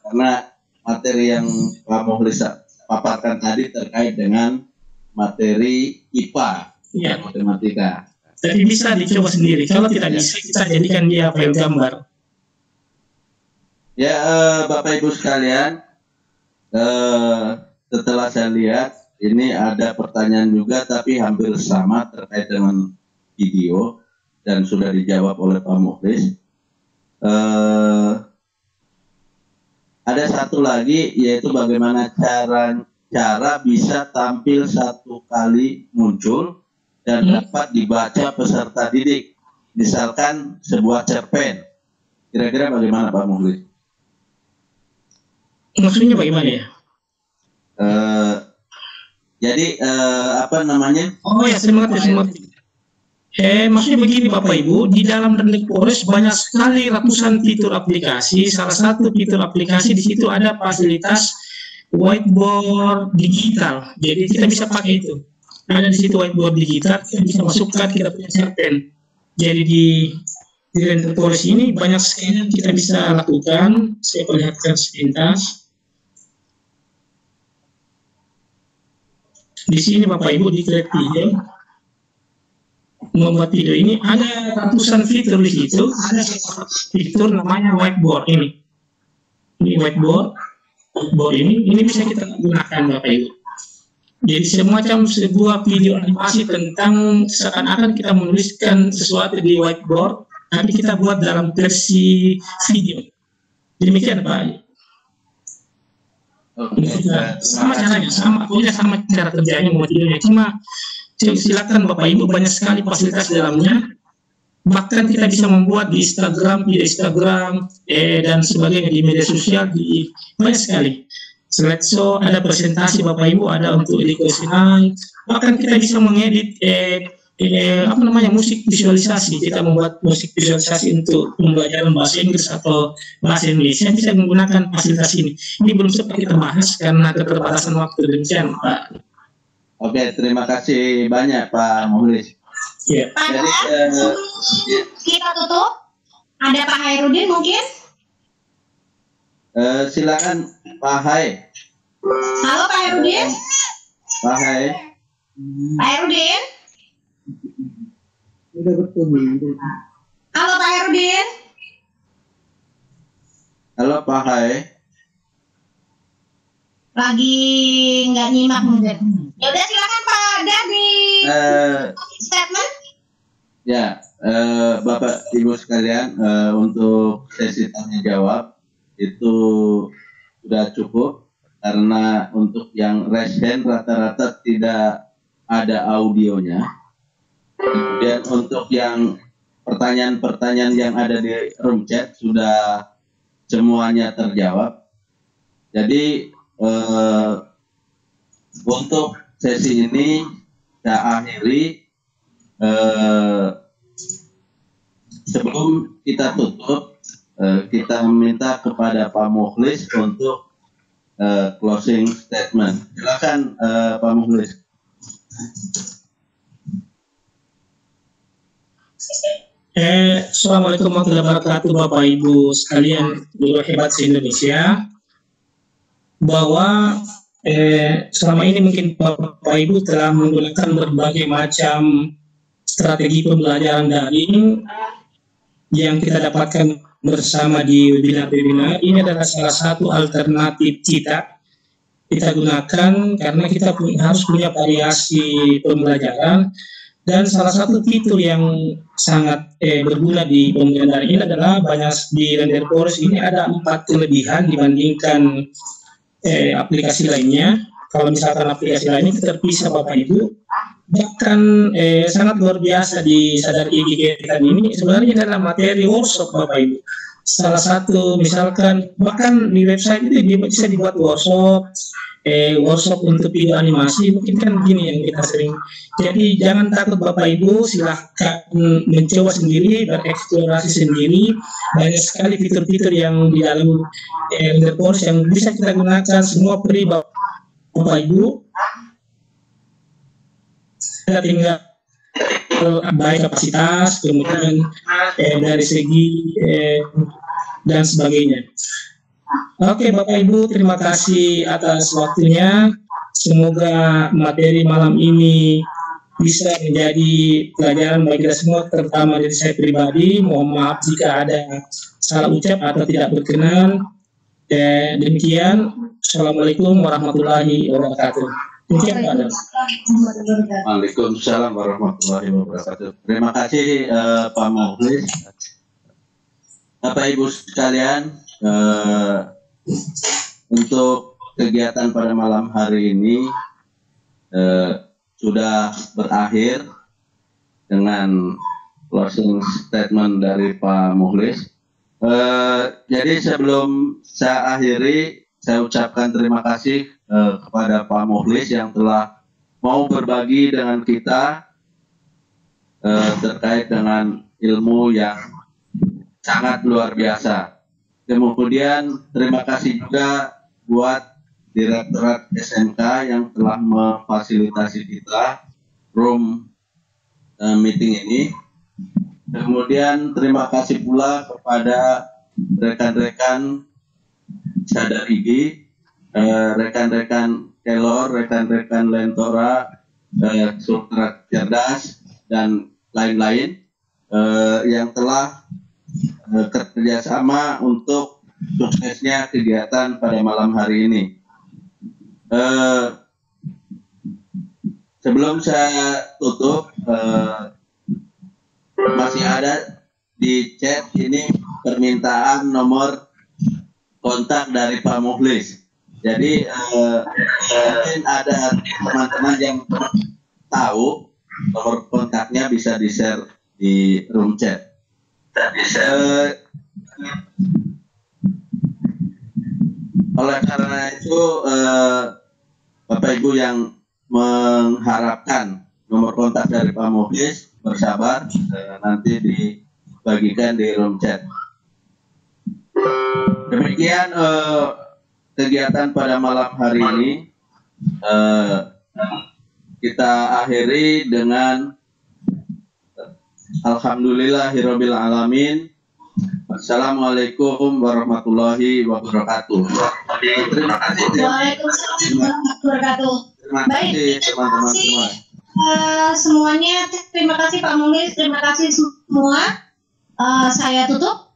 Karena materi yang Pak Muhlis paparkan tadi terkait dengan materi IPA, ya, matematika. Tapi bisa dicoba sendiri. Kalau tidak bisa, kita jadikan dia file gambar. Ya, Bapak Ibu sekalian, setelah saya lihat ini ada pertanyaan juga, tapi hampir sama terkait dengan video dan sudah dijawab oleh Pak Muhlis. Ada satu lagi, yaitu bagaimana cara bisa tampil satu kali muncul dan dapat dibaca peserta didik, misalkan sebuah cerpen. Kira-kira bagaimana Pak Muhlis? Maksudnya bagaimana ya? Jadi apa namanya? Oh ya, saya mengerti. Maksudnya begini Bapak Ibu, di dalam Rendek Forest banyak sekali ratusan fitur aplikasi. Salah satu fitur aplikasi di situ ada fasilitas whiteboard digital. Jadi kita bisa pakai itu. Ada di situ whiteboard digital, kita bisa masukkan kita punya cerpen. Jadi di Rendek Forest ini banyak sekali yang kita bisa lakukan. Saya perlihatkan sepintas. Di sini Bapak Ibu di Create Video, membuat video ini ada ratusan fitur di situ. Ada fitur namanya whiteboard ini. Ini whiteboard ini bisa kita gunakan Bapak Ibu. Jadi semacam sebuah video animasi tentang seakan-akan kita menuliskan sesuatu di whiteboard, tapi kita buat dalam versi video. Demikian Pak. Sama caranya, sama cara kerjanya membuat videonya. Cuma silakan Bapak Ibu, banyak sekali fasilitas dalamnya. Bahkan kita bisa membuat di Instagram, dan sebagainya, di media sosial, di banyak sekali. Slideshow, ada presentasi Bapak Ibu, ada untuk edukasi. Bahkan kita bisa mengedit musik visualisasi. Kita membuat musik visualisasi untuk pembelajaran bahasa Inggris atau bahasa Indonesia, bisa menggunakan fasilitas ini. Ini belum sempat kita bahas karena keterbatasan waktu. Demikian Pak. Oke, terima kasih banyak Pak Muhlis. Ya. Pak Jadi, Dar, kita tutup. Ada Pak Hairudin mungkin? Silakan Pak Hai. Halo Pak Hairudin. Pak Hai. Pak Hairudin. Halo Pak Hairudin. Halo Pak Hai. Lagi nggak nyimak mungkin. Ya udah silakan Pak Dar di statement. Ya, Bapak Ibu sekalian, untuk sesi tanya jawab itu sudah cukup karena untuk yang raise hand rata-rata tidak ada audionya. Kemudian untuk yang pertanyaan-pertanyaan yang ada di room chat sudah semuanya terjawab. Jadi untuk sesi ini saya akhiri. Sebelum kita tutup, kita meminta kepada Pak Mukhlis untuk closing statement. Silakan Pak Mukhlis. Assalamualaikum warahmatullahi wabarakatuh, Bapak Ibu sekalian guru hebat se-Indonesia. Bahwa selama ini mungkin Bapak Ibu telah menggunakan berbagai macam strategi pembelajaran daring yang kita dapatkan bersama di webinar-webinar. Ini adalah salah satu alternatif kita gunakan karena kita harus punya variasi pembelajaran. Dan salah satu fitur yang sangat berguna di pembelajaran daring ini adalah banyak di Renderforce ini ada 4 kelebihan dibandingkan aplikasi lainnya. Kalau misalkan aplikasi lainnya itu terpisah Bapak Ibu, bahkan sangat luar biasa di Sadar IG kita ini sebenarnya adalah materi workshop Bapak Ibu. Salah satu misalkan bahkan di website itu bisa dibuat workshop untuk video animasi, mungkin kan gini yang kita sering. Jadi jangan takut Bapak Ibu, silahkan mencoba sendiri, bereksplorasi sendiri. Banyak sekali fitur-fitur yang di dalam Renderforce yang bisa kita gunakan, semua free Bapak Ibu. Kita tinggal baik kapasitas, kemudian dari segi dan sebagainya. Oke Bapak Ibu, terima kasih atas waktunya. Semoga materi malam ini bisa menjadi pelajaran bagi kita semua, terutama dari saya pribadi. Mohon maaf jika ada salah ucap atau tidak berkenan. Demikian, Assalamualaikum warahmatullahi wabarakatuh. Demikian Pak Adam. Waalaikumsalam warahmatullahi wabarakatuh. Terima kasih Pak Mukhlis. Bapak Ibu sekalian, untuk kegiatan pada malam hari ini sudah berakhir dengan closing statement dari Pak Mukhlis. Jadi sebelum saya akhiri, saya ucapkan terima kasih kepada Pak Mukhlis yang telah mau berbagi dengan kita terkait dengan ilmu yang sangat luar biasa. Kemudian terima kasih juga buat Direktorat SMK yang telah memfasilitasi kita room meeting ini. Kemudian terima kasih pula kepada rekan-rekan Sadar IG, rekan-rekan Kelor, rekan-rekan Lentora, Sultra Cerdas, dan lain-lain yang telah kerjasama untuk suksesnya kegiatan pada malam hari ini. Sebelum saya tutup, masih ada di chat ini permintaan nomor kontak dari Pak Mukhlis. Jadi mungkin ada teman-teman yang tahu nomor kontaknya bisa di-share di room chat. Oleh karena itu Bapak Ibu yang mengharapkan nomor kontak dari Pak Mukhlis bersabar, nanti dibagikan di room chat. Demikian kegiatan pada malam hari ini. kita akhiri dengan alhamdulillahirabbil alamin. Assalamualaikum warahmatullahi wabarakatuh. Terima kasih. Waalaikumsalam warahmatullahi wabarakatuh. Terima Baik, kasih teman-teman semua. Semuanya terima kasih Pak Mulis, terima kasih semua. Saya tutup.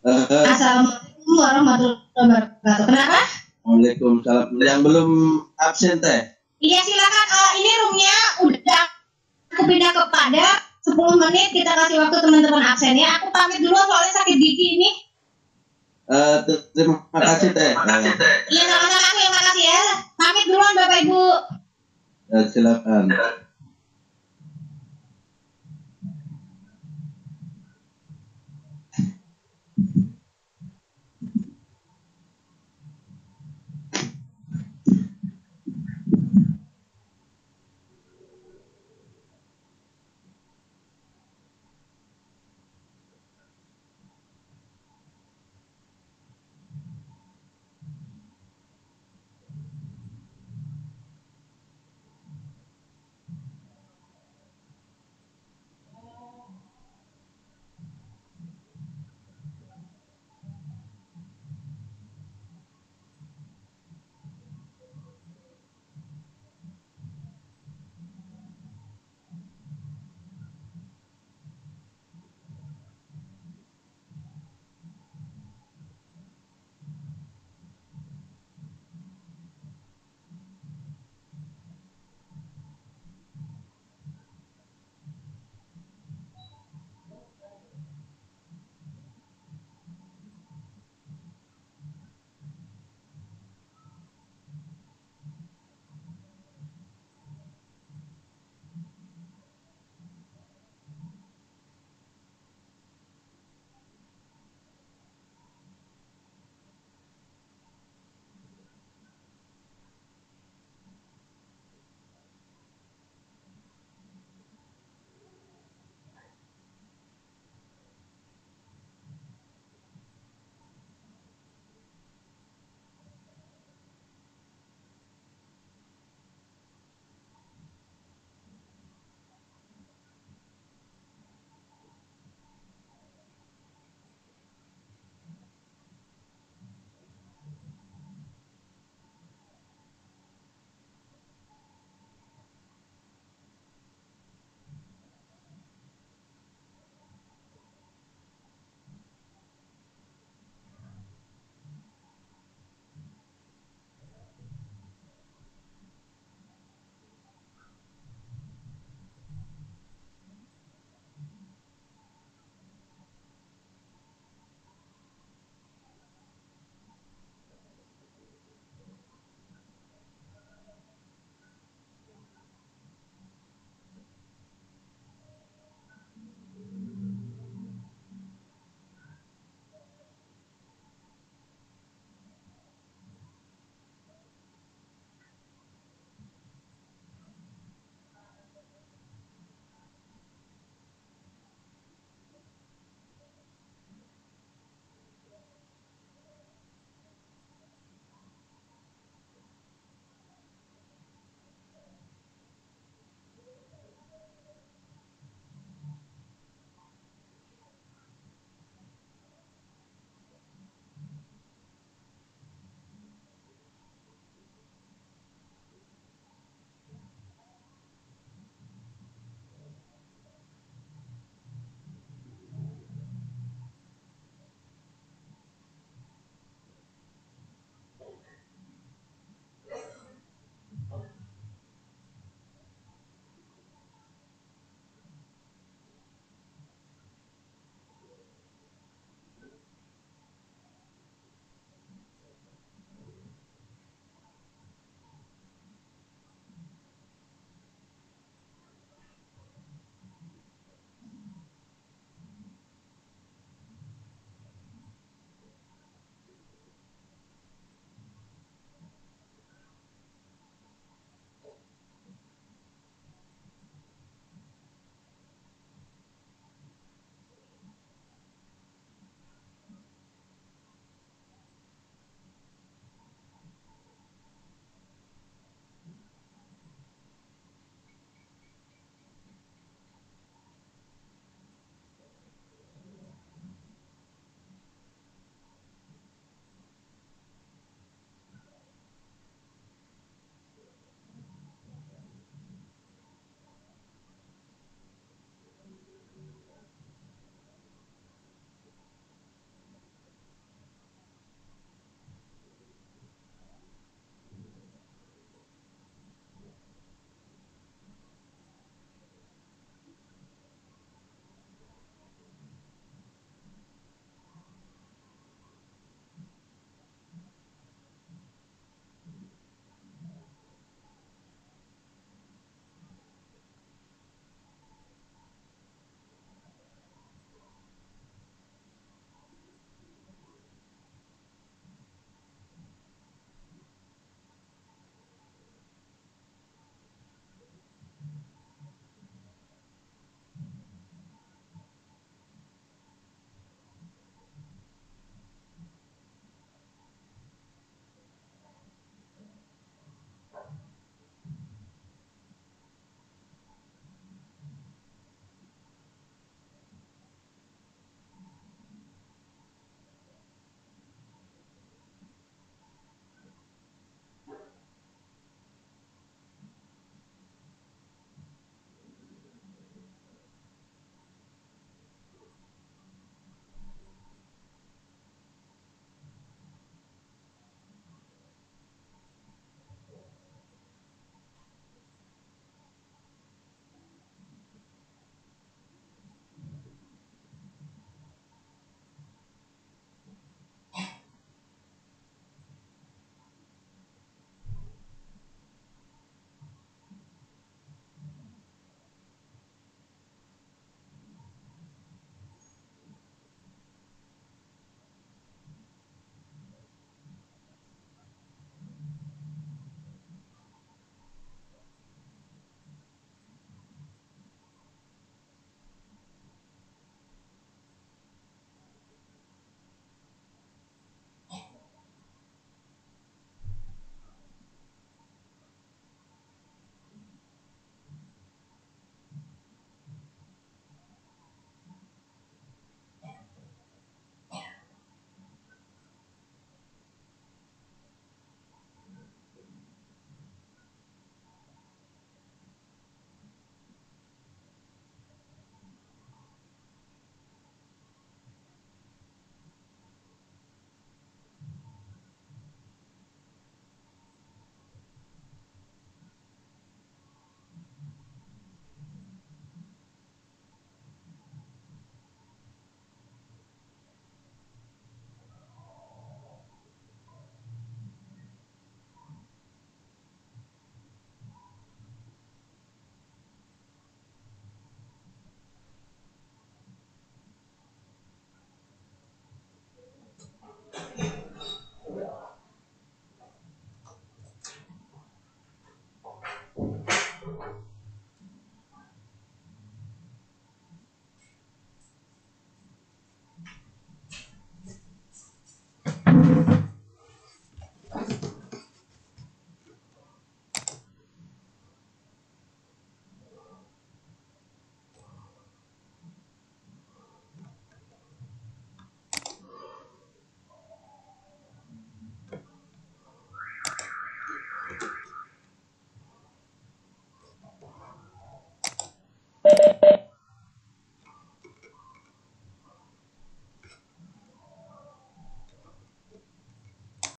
Assalamualaikum warahmatullahi wabarakatuh. Kenapa? Waalaikumsalam. Yang belum absen teh? Iya silakan. Ini roomnya udah aku pindah ke Pada 10 menit. Kita kasih waktu teman-teman absen ya. Aku pamit dulu soalnya sakit gigi ini. Terima kasih teh. Iya sama-sama. Terima kasih ya. Pamit duluan Bapak Ibu. Silakan.